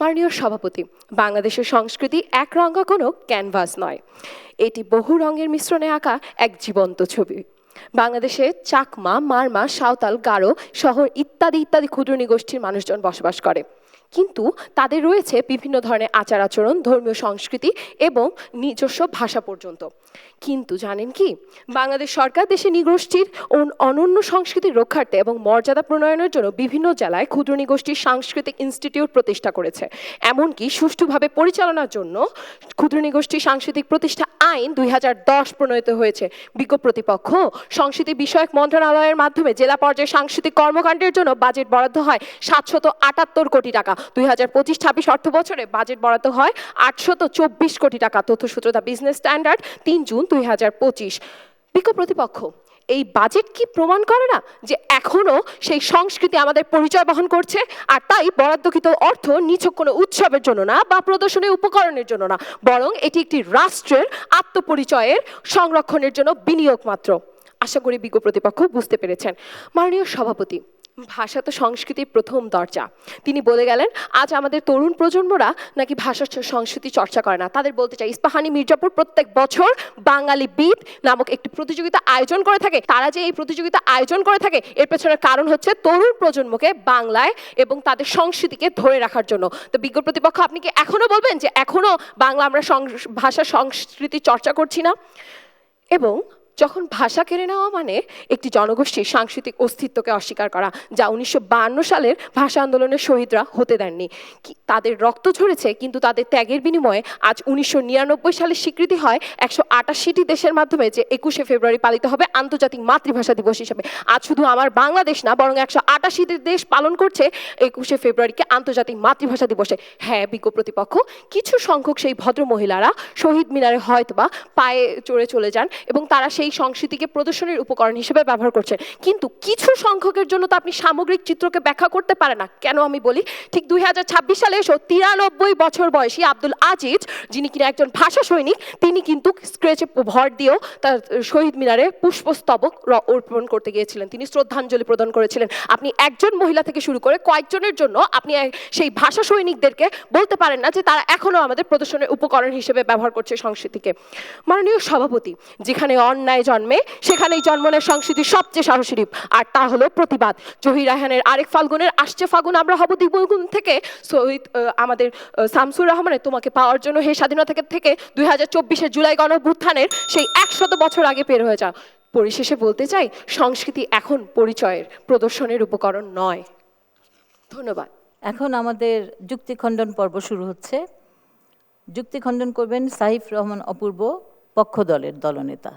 মাননীয় সভাপতি, বাংলাদেশের সংস্কৃতি একরঙা কোনো ক্যানভাস নয়, এটি বহু রঙের মিশ্রণে আঁকা এক জীবন্ত ছবি। বাংলাদেশে চাকমা, মারমা, সাঁওতাল, গারো সহ ইত্যাদি ইত্যাদি ক্ষুদ্র নৃগোষ্ঠীর মানুষজন বসবাস করে, কিন্তু তাদের রয়েছে বিভিন্ন ধরনের আচার আচরণ, ধর্মীয় সংস্কৃতি এবং নিজস্ব ভাষা পর্যন্ত। কিন্তু জানেন কি, বাংলাদেশ সরকার দেশে নৃগোষ্ঠীর অনন্য সংস্কৃতির রক্ষার্থে এবং মর্যাদা প্রণয়নের জন্য বিভিন্ন জেলায় ক্ষুদ্র নৃগোষ্ঠীর সাংস্কৃতিক ইনস্টিটিউট প্রতিষ্ঠা করেছে। এমনকি সুষ্ঠুভাবে পরিচালনার জন্য ক্ষুদ্র নৃগোষ্ঠীর সাংস্কৃতিক প্রতিষ্ঠা আইন 2010 প্রণয়িত হয়েছে। বিজ্ঞ প্রতিপক্ষ, সংস্কৃতি বিষয়ক মন্ত্রণালয়ের মাধ্যমে জেলা পর্যায়ে সাংস্কৃতিক কর্মকাণ্ডের জন্য বাজেট বরাদ্দ হয় 778 কোটি টাকা। 2025-26 অর্থ বছরে বাজেট বরাদ্দ হয় 824 কোটি টাকা। তথ্যসূত্র দ্য বিজনেস স্ট্যান্ডার্ড, 3 জুন 2025। বিজ্ঞ প্রতিপক্ষ, এই বাজেট কি প্রমাণ করে না যে এখনো সেই সংস্কৃতি আমাদের পরিচয় বহন করছে? আর তাই বরাদ্দকৃত অর্থ নিছক কোনো উৎসবের জন্য না বা প্রদর্শনের উপকরণের জন্য না, বরং এটি একটি রাষ্ট্রের আত্মপরিচয়ের সংরক্ষণের জন্য বিনিয়োগ মাত্র। আশা করি বিজ্ঞ প্রতিপক্ষ বুঝতে পেরেছেন। মাননীয় সভাপতি, ভাষা তো সংস্কৃতির প্রথম দরজা। তিনি বলে গেলেন আজ আমাদের তরুণ প্রজন্মরা নাকি ভাষা সংস্কৃতি চর্চা করে না। তাদের বলতে চাই, ইস্পাহানি মির্জাপুর প্রত্যেক বছর বাঙালি বিদ নামক একটি প্রতিযোগিতা আয়োজন করে থাকে। তারা যে এই প্রতিযোগিতা আয়োজন করে থাকে এর পেছনের কারণ হচ্ছে তরুণ প্রজন্মকে বাংলায় এবং তাদের সংস্কৃতিকে ধরে রাখার জন্য। তো বিজ্ঞ প্রতিপক্ষ, আপনি কি এখনো বলবেন যে এখনো বাংলা আমরা ভাষা সংস্কৃতি চর্চা করছি না? এবং যখন ভাষা কেড়ে নেওয়া মানে একটি জনগোষ্ঠীর সাংস্কৃতিক অস্তিত্বকে অস্বীকার করা, যা 1952 সালের ভাষা আন্দোলনের শহীদরা হতে দেননি। তাদের রক্ত ঝরেছে, কিন্তু তাদের ত্যাগের বিনিময়ে আজ 1999 সালে স্বীকৃতি হয় 188টি দেশের মাধ্যমে যে 21শে ফেব্রুয়ারি পালিত হবে আন্তর্জাতিক মাতৃভাষা দিবস হিসেবে। আজ শুধু আমার বাংলাদেশ না, বরং 188টি দেশ পালন করছে 21শে ফেব্রুয়ারিকে আন্তর্জাতিক মাতৃভাষা দিবসে। হ্যাঁ বিজ্ঞ প্রতিপক্ষ, কিছু সংখ্যক সেই ভদ্র মহিলারা শহীদ মিনারে হয়তোবা পায়ে চড়ে চলে যান এবং তারা সেই সংস্কৃতিকে প্রদর্শনের উপকরণ হিসেবে ব্যবহার করছেন, কিন্তু কিছু সংখ্যকের জন্য তো আপনি সামগ্রিক চিত্রকে ব্যাখ্যা করতে পারেন না। কেন আমি বলি, ঠিক 2026 সালে এসেও 93 বছর বয়সী আব্দুল আজিজ, যিনি কিনা একজন ভাষা সৈনিক, তিনি কিন্তু স্ক্রেচে ভর দিয়েও তার শহীদ মিনারে পুষ্পস্তবক অর্পণ করতে গিয়েছিলেন, তিনি শ্রদ্ধাঞ্জলি প্রদান করেছিলেন। আপনি একজন মহিলা থেকে শুরু করে কয়েকজনের জন্য আপনি সেই ভাষা সৈনিকদেরকে বলতে পারেন না যে তারা এখনো আমাদের প্রদর্শনের উপকরণ হিসেবে ব্যবহার করছে সংস্কৃতিকে। মাননীয় সভাপতি, যেখানে অন্যায় জন্মে সেখানেই জন্ম নেয় সংস্কৃতির সবচেয়ে সাহসী রূপ, আর তা হলো প্রতিবাদ। জহির রায়হানের আরেক ফাল্গুনের আসছে ফাগুন আমরা হব দ্বিগুণ থেকে শহীদ আমাদের শামসুর রহমানের তোমাকে পাওয়ার জন্য হে স্বাধীনতা থেকে 2024-এর জুলাই গণঅভ্যুত্থানের সেই 100 বছর আগে পের হয়ে যাও। পরিশেষে বলতে চাই, সংস্কৃতি এখন পরিচয়ের, প্রদর্শনের উপকরণ নয়। ধন্যবাদ। এখন আমাদের যুক্তি খণ্ডন পর্ব শুরু হচ্ছে। যুক্তি খণ্ডন করবেন সাইফ রহমান অপূর্ব, পক্ষ দলের দলনেতা।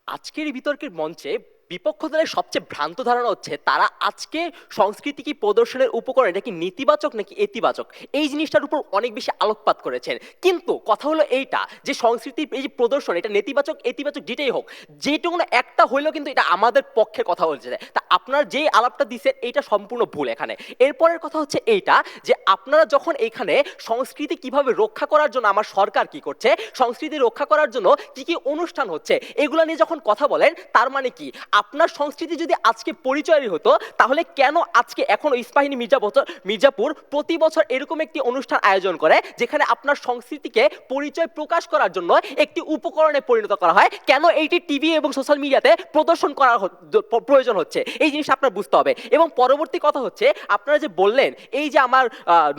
আজকের এই বিতর্কের মঞ্চে বিপক্ষ দলের সবচেয়ে ভ্রান্ত ধারণা হচ্ছে তারা আজকে সংস্কৃতি কি প্রদর্শনের উপকরণ এটা কি নেতিবাচক নাকি ইতিবাচক এই জিনিসটার উপর অনেক বেশি আলোকপাত করেছেন। কিন্তু কথা হলো এইটা যে সংস্কৃতির এই যে প্রদর্শন এটা নেতিবাচক ইতিবাচক যেটাই হোক, যেটুকু একটা হইলেও কিন্তু এটা আমাদের পক্ষে কথা বলছে। তা আপনার যে আলাপটা দিচ্ছেন এইটা সম্পূর্ণ ভুল এখানে। এরপরের কথা হচ্ছে এইটা যে আপনারা যখন এখানে সংস্কৃতি কিভাবে রক্ষা করার জন্য আমার সরকার কি করছে, সংস্কৃতি রক্ষা করার জন্য কি কি অনুষ্ঠান হচ্ছে এগুলো নিয়ে যখন কথা বলেন, তার মানে কি আপনার সংস্কৃতি যদি আজকে পরিচয়ই হতো তাহলে কেন আজকে এখন ইস্পাহানি মির্জাপুর প্রতি বছর এরকম একটি অনুষ্ঠান আয়োজন করে যেখানে আপনার সংস্কৃতিকে পরিচয় প্রকাশ করার জন্য একটি উপকরণে পরিণত করা হয়? কেন এইটি টিভি এবং সোশ্যাল মিডিয়াতে প্রদর্শন করার প্রয়োজন হচ্ছে? এই জিনিসটা আপনার বুঝতে হবে। এবং পরবর্তী কথা হচ্ছে আপনারা যে বললেন এই যে আমার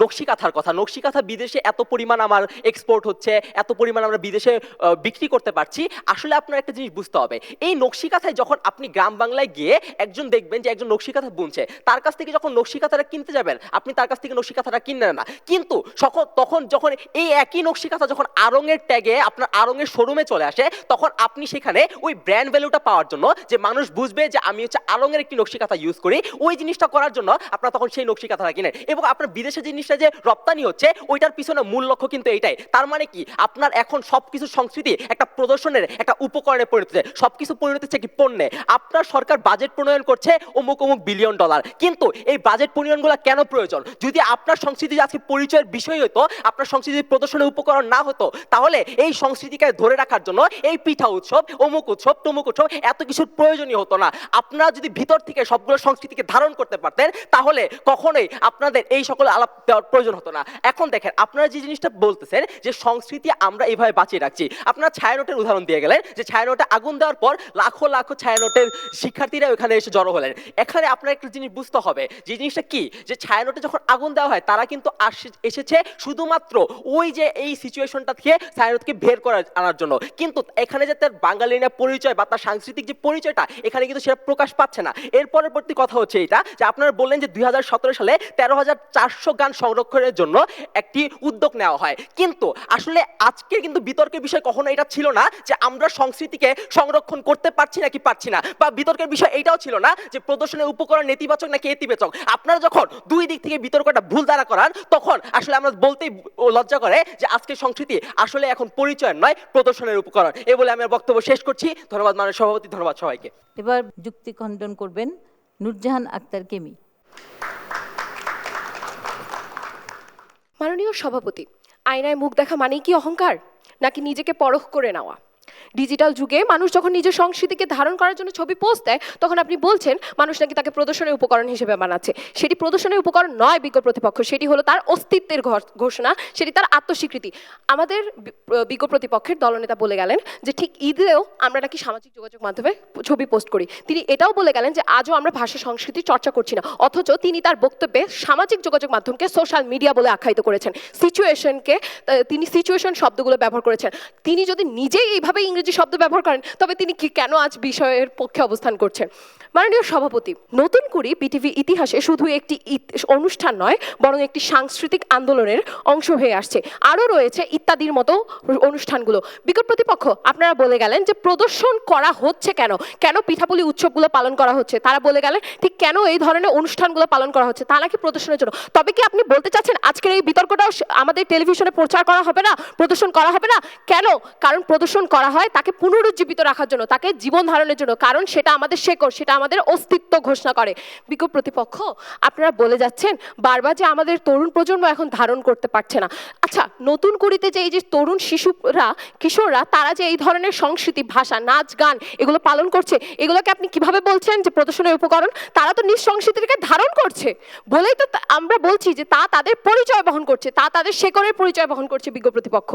নকশিকাঁথার কথা, নকশিকাঁথা বিদেশে এত পরিমাণ আমার এক্সপোর্ট হচ্ছে, এত পরিমাণ আমরা বিদেশে বিক্রি করতে পারছি। আসলে আপনার একটা জিনিস বুঝতে হবে, এই নকশিকাঁথায় যখন আপনি গ্রাম বাংলায় গিয়ে একজন দেখবেন যে একজন নকশিকাঁথা বুনছে, তার কাছ থেকে যখন নকশিকাঁথাটা কিনতে যাবেন আপনি তার কাছ থেকে নকশিকাঁথাটা কিনলেন না। কিন্তু তখন যখন এই একই নকশিকাঁথা যখন আড়ংয়ের ট্যাগে আপনার আড়ংয়ের শোরুমে চলে আসে, তখন আপনি সেখানে ওই ব্র্যান্ড ভ্যালুটা পাওয়ার জন্য যে মানুষ বুঝবে যে আমি হচ্ছে আড়ংয়ের একটি নকশিকাঁথা ইউজ করি, ওই জিনিসটা করার জন্য আপনারা তখন সেই নকশিকাঁথাটা কিনেন। এবং আপনার বিদেশে জিনিসটা যে রপ্তানি হচ্ছে ওইটার পিছনে মূল লক্ষ্য কিন্তু এইটাই। তার মানে কি আপনার এখন সবকিছু সংস্কৃতি একটা প্রদর্শনের একটা উপকরণে পরিণত হচ্ছে, সবকিছু পরিণত হচ্ছে কি পণ্যে। আপনার সরকার বাজেট প্রণয়ন করছে অমুক অমুক বিলিয়ন ডলার, কিন্তু এই বাজেট প্রণয়নগুলো কেন প্রয়োজন? যদি আপনার সংস্কৃতি আজকে পরিচয়ের বিষয় হতো, আপনার সংস্কৃতির প্রদর্শনের উপকরণ না হতো, তাহলে এই সংস্কৃতিকে ধরে রাখার জন্য এই পিঠা উৎসব অমুক উৎসব তমুক উৎসব এত কিছুর প্রয়োজনই হতো না। আপনারা যদি ভিতর থেকে সবগুলো সংস্কৃতিকে ধারণ করতে পারতেন তাহলে কখনোই আপনাদের এই সকল আলাপ দেওয়ার প্রয়োজন হতো না। এখন দেখেন আপনারা যে জিনিসটা বলতেছেন যে সংস্কৃতি আমরা এইভাবে বাঁচিয়ে রাখছি, আপনারা ছায়ানোটের উদাহরণ দিয়ে গেলেন যে ছায়ানোটে আগুন দেওয়ার পর লাখো লাখো ছায়ানোটের শিক্ষার্থীরা ওখানে এসে জড়ো হলেন। এখানে আপনার একটা জিনিস বুঝতে হবে যে জিনিসটা কি, যে ছায়ানোটে যখন আগুন দেওয়া হয় তারা কিন্তু এসেছে শুধুমাত্র ওই যে এই সিচুয়েশনটা থেকে ছায়ানোটকে বের করে আনার জন্য, কিন্তু এখানে যে তার বাঙালি না পরিচয় বা তার সাংস্কৃতিক যে পরিচয়টা এখানে কিন্তু সেটা প্রকাশ পাচ্ছে না। এর পরবর্তী কথা হচ্ছে এটা যে আপনারা বললেন যে 2017 সালে 13,400 গান সংরক্ষণের জন্য একটি উদ্যোগ নেওয়া হয়, কিন্তু আসলে আজকে কিন্তু বিতর্কের বিষয় কখনো এটা ছিল না যে আমরা সংস্কৃতিকে সংরক্ষণ করতে পারছি নাকি পারছি না, বা বিতর্কের বিষয় এটাও ছিল না যে প্রদর্শনের উপকরণ নেতিবাচক নাকি ইতিবাচক। আপনারা যখন দুই দিক থেকে বিতর্কটা ভুল দ্বারা করান তখন আসলে আমরা বলতেই লজ্জা করে যে আজকে সংস্কৃতি আসলে এখন পরিচয় নয় প্রদর্শনের উপকরণ। এই বলে আমি আমার বক্তব্য শেষ করছি। ধন্যবাদ মাননীয় সভাপতি, ধন্যবাদ সবাইকে। এবার যুক্তি খণ্ডন করবেন নূরজাহান আক্তার কেমি। মাননীয় সভাপতি, আয়নায় মুখ দেখা মানেই কি অহংকার, নাকি নিজেকে পরখ করে নেওয়া? ডিজিটাল যুগে মানুষ যখন নিজের সংস্কৃতিকে ধারণ করার জন্য ছবি পোস্ট দেয় তখন আপনি বলছেন মানুষ নাকি তাকে প্রদর্শনের উপকরণ হিসেবে বানাচ্ছে। সেটি প্রদর্শনের উপকরণ নয় বিজ্ঞ প্রতিপক্ষ, সেটি হলো তার অস্তিত্বের ঘোষণা, সেটি তার আত্মস্বীকৃতি। আমাদের বিজ্ঞ প্রতিপক্ষের দলনেতা বলে গেলেন যে ঠিক ঈদেও আমরা নাকি সামাজিক যোগাযোগ মাধ্যমে ছবি পোস্ট করি। তিনি এটাও বলে গেলেন যে আজও আমরা ভাষা সংস্কৃতি চর্চা করছি না, অথচ তিনি তার বক্তব্যে সামাজিক যোগাযোগ মাধ্যমকে সোশ্যাল মিডিয়া বলে আখ্যায়িত করেছেন। তিনি সিচুয়েশন শব্দগুলো ব্যবহার করেছেন। তিনি যদি নিজেই এইভাবে ইংরেজি শব্দ ব্যবহার করেন তবে তিনি কি কেন আজ বিষয়ের পক্ষে অবস্থান করছেন? মাননীয় সভাপতি, নতুন কুড়ি বিটিভি ইতিহাসে শুধু একটি অনুষ্ঠান নয় বরং একটি সাংস্কৃতিক আন্দোলনের অংশ হয়ে আসছে। আরও রয়েছে ইত্যাদির মতো অনুষ্ঠানগুলো। বিজ্ঞ প্রতিপক্ষ আপনারা বলে গেলেন যে প্রদর্শন করা হচ্ছে কেন, কেন পিঠাপুলি উৎসবগুলো পালন করা হচ্ছে, তারা বলে গেলেন ঠিক কেন এই ধরনের অনুষ্ঠানগুলো পালন করা হচ্ছে, তা নাকি প্রদর্শনের জন্য। তবে কি আপনি বলতে চাচ্ছেন আজকের এই বিতর্কটাও আমাদের টেলিভিশনে প্রচার করা হবে না, প্রদর্শন করা হবে না? কেন? কারণ প্রদর্শন করা হয় তাকে পুনরুজ্জীবিত রাখার জন্য, তাকে জীবন ধারণের জন্য, কারণ সেটা আমাদের শেকড়, সেটা আমাদের অস্তিত্ব ঘোষণা করে। বিজ্ঞ প্রতিপক্ষ আপনারা বলে যাচ্ছেন বারবার যে আমাদের তরুণ প্রজন্ম এখন ধারণ করতে পারছে না। আচ্ছা, নতুন কুড়িতে যে এই যে তরুণ শিশুরা কিশোররা তারা যে এই ধরনের সংস্কৃতি, ভাষা, নাচ, গান এগুলো পালন করছে, এগুলোকে আপনি কিভাবে বলছেন যে প্রদর্শনের উপকরণ? তারা তো নিজ সংস্কৃতিকে ধারণ করছে বলেই তো আমরা বলছি যে তা তাদের পরিচয় বহন করছে, তা তাদের শেকড়ের পরিচয় বহন করছে। বিজ্ঞ প্রতিপক্ষ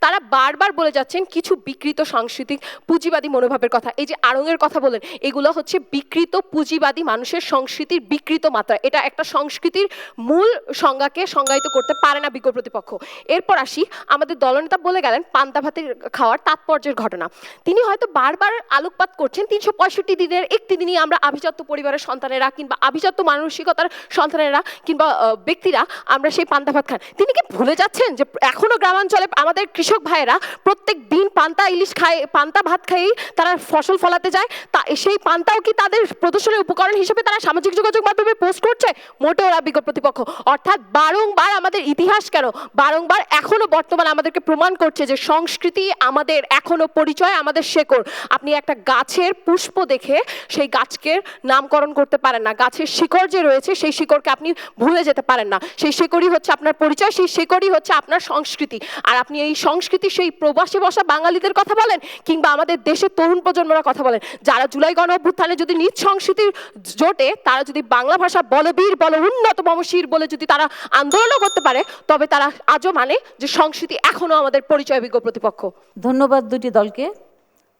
তারা বারবার বলে যাচ্ছেন কিছু বিকৃত সাংস্কৃতিক পুঁজিবাদী মনোভাবের কথা। এই যে আড়ংয়ের কথা বলেন, এগুলো হচ্ছে বিকৃত পুঁজিবাদী মানুষের সংস্কৃতির বিকৃত মাত্রা। এটা একটা সংস্কৃতির মূল সংজ্ঞাকে সংজ্ঞায়িত করতে পারে না বিজ্ঞ প্রতিপক্ষ। এরপর আসি, আমাদের দলনেতা বলে গেলেন পান্তা ভাতের খাওয়ার তাৎপর্যের ঘটনা। তিনি হয়তো বারবার আলোকপাত করছেন 365 দিনের একটি দিনই আমরা আভিজাত্য পরিবারের সন্তানেরা কিংবা আভিজাত্য মানসিকতার সন্তানেরা কিংবা ব্যক্তিরা আমরা সেই পান্তা ভাত খান। তিনি কি ভুলে যাচ্ছেন যে এখনো গ্রামাঞ্চলে আমাদের কৃষক ভাইয়েরা প্রত্যেক দিন পান্তা ইলিশ নিরামিষ খায়, পান্তা ভাত খাই তারা ফসল ফলাতে যায়, তা সেই পান্তাও কি তাদের প্রদর্শনের উপকরণ হিসেবে তারা সামাজিক যোগাযোগ মাধ্যমে পোস্ট করছে? মোটেও ওরা বিজ্ঞ প্রতিপক্ষ। অর্থাৎ বারংবার আমাদের ইতিহাস কেন, বারংবার এখনো বর্তমানে আমাদেরকে প্রমাণ করছে যে সংস্কৃতি আমাদের এখনো পরিচয়, আমাদের শেকড়। আপনি একটা গাছের পুষ্প দেখে সেই গাছকে নামকরণ করতে পারেন না, গাছের শিকড় যে রয়েছে সেই শিকড়কে আপনি ভুলে যেতে পারেন না। সেই শিকড়ই হচ্ছে আপনার পরিচয়, সেই শিকড়ই হচ্ছে আপনার সংস্কৃতি। আর আপনি এই সংস্কৃতি সেই প্রবাসে বসা বাঙালিদের কথা বলেন কিংবা আমাদের দেশের তরুণ প্রজন্মরা কথা বলেন, যারা জুলাই গণ অভ্যুত্থানে যদি নিজ সংস্কৃতির জোটে তারা যদি বাংলা ভাষা বলবীর বল উন্নততম শির বলে যদি তারা আন্দোলনও করতে পারে, তবে তারা আজও মানে যে সংস্কৃতি এখনো আমাদের পরিচয় বিজ্ঞ প্রতিপক্ষ। ধন্যবাদ দুটি দলকে।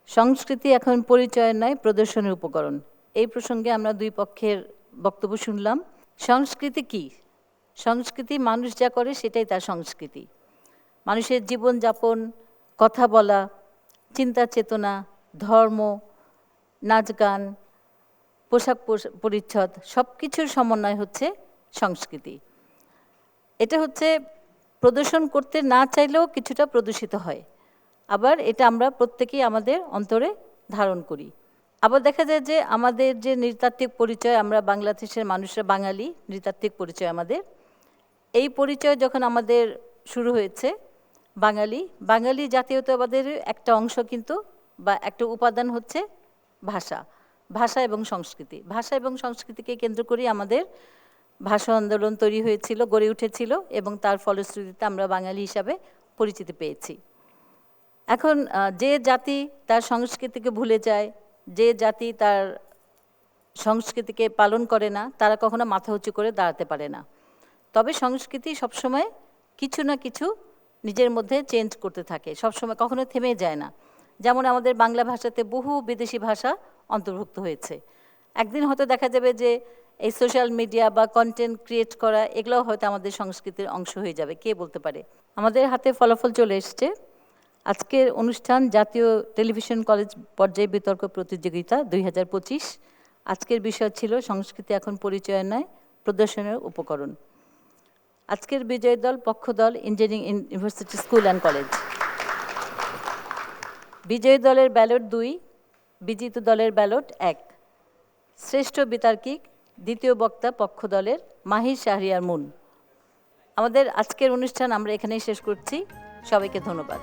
সংস্কৃতি এখন পরিচয়ের নয়, প্রদর্শনের উপকরণ। এই প্রসঙ্গে আমরা দুই পক্ষের বক্তব্য শুনলাম। সংস্কৃতি কি? সংস্কৃতি মানুষ যা করে সেটাই তার সংস্কৃতি। মানুষের জীবনযাপন, কথা বলা, চিন্তা চেতনা, ধর্ম, নাচ গান, পোশাক পরিচ্ছদ সব কিছুর সমন্বয় হচ্ছে সংস্কৃতি। এটা হচ্ছে প্রদর্শন করতে না চাইলেও কিছুটা প্রদর্শিত হয়, আবার এটা আমরা প্রত্যেকেই আমাদের অন্তরে ধারণ করি। আবার দেখা যায় যে আমাদের যে নৃতাত্ত্বিক পরিচয়, আমরা বাংলাদেশের মানুষরা বাঙালি, নৃতাত্ত্বিক পরিচয় আমাদের। এই পরিচয় যখন আমাদের শুরু হয়েছে, বাঙালি জাতীয়তাবাদের একটা অংশ কিন্তু বা একটা উপাদান হচ্ছে ভাষা এবং সংস্কৃতি। ভাষা এবং সংস্কৃতিকে কেন্দ্র করে আমাদের ভাষা আন্দোলন তৈরি হয়েছিল, গড়ে উঠেছিল এবং তার ফলশ্রুতিতে আমরা বাঙালি হিসাবে পরিচিতি পেয়েছি। এখন যে জাতি তার সংস্কৃতিকে ভুলে যায়, যে জাতি তার সংস্কৃতিকে পালন করে না, তারা কখনো মাথা উঁচু করে দাঁড়াতে পারে না। তবে সংস্কৃতি সবসময় কিছু না কিছু নিজের মধ্যে চেঞ্জ করতে থাকে, সবসময় কখনো থেমে যায় না। যেমন আমাদের বাংলা ভাষাতে বহু বিদেশি ভাষা অন্তর্ভুক্ত হয়েছে। একদিন হয়তো দেখা যাবে যে এই সোশ্যাল মিডিয়া বা কন্টেন্ট ক্রিয়েট করা, এগুলোও হয়তো আমাদের সংস্কৃতির অংশ হয়ে যাবে, কে বলতে পারে। আমাদের হাতে ফলাফল চলে এসছে। আজকের অনুষ্ঠান জাতীয় টেলিভিশন কলেজ পর্যায়ে বিতর্ক প্রতিযোগিতা 2025। আজকের বিষয় ছিল সংস্কৃতি এখন পরিচয় নয়, প্রদর্শনের উপকরণ। আজকের বিজয়ী দল পক্ষ দল engineering university school and college. বিজয়ী দলের ব্যালট 2, বিজিত দলের ব্যালট 1। শ্রেষ্ঠ বিতার্কিক দ্বিতীয় বক্তা পক্ষ দলের মাহির শাহরিয়ার মুন। আমাদের আজকের অনুষ্ঠান আমরা এখানেই শেষ করছি। সবাইকে ধন্যবাদ।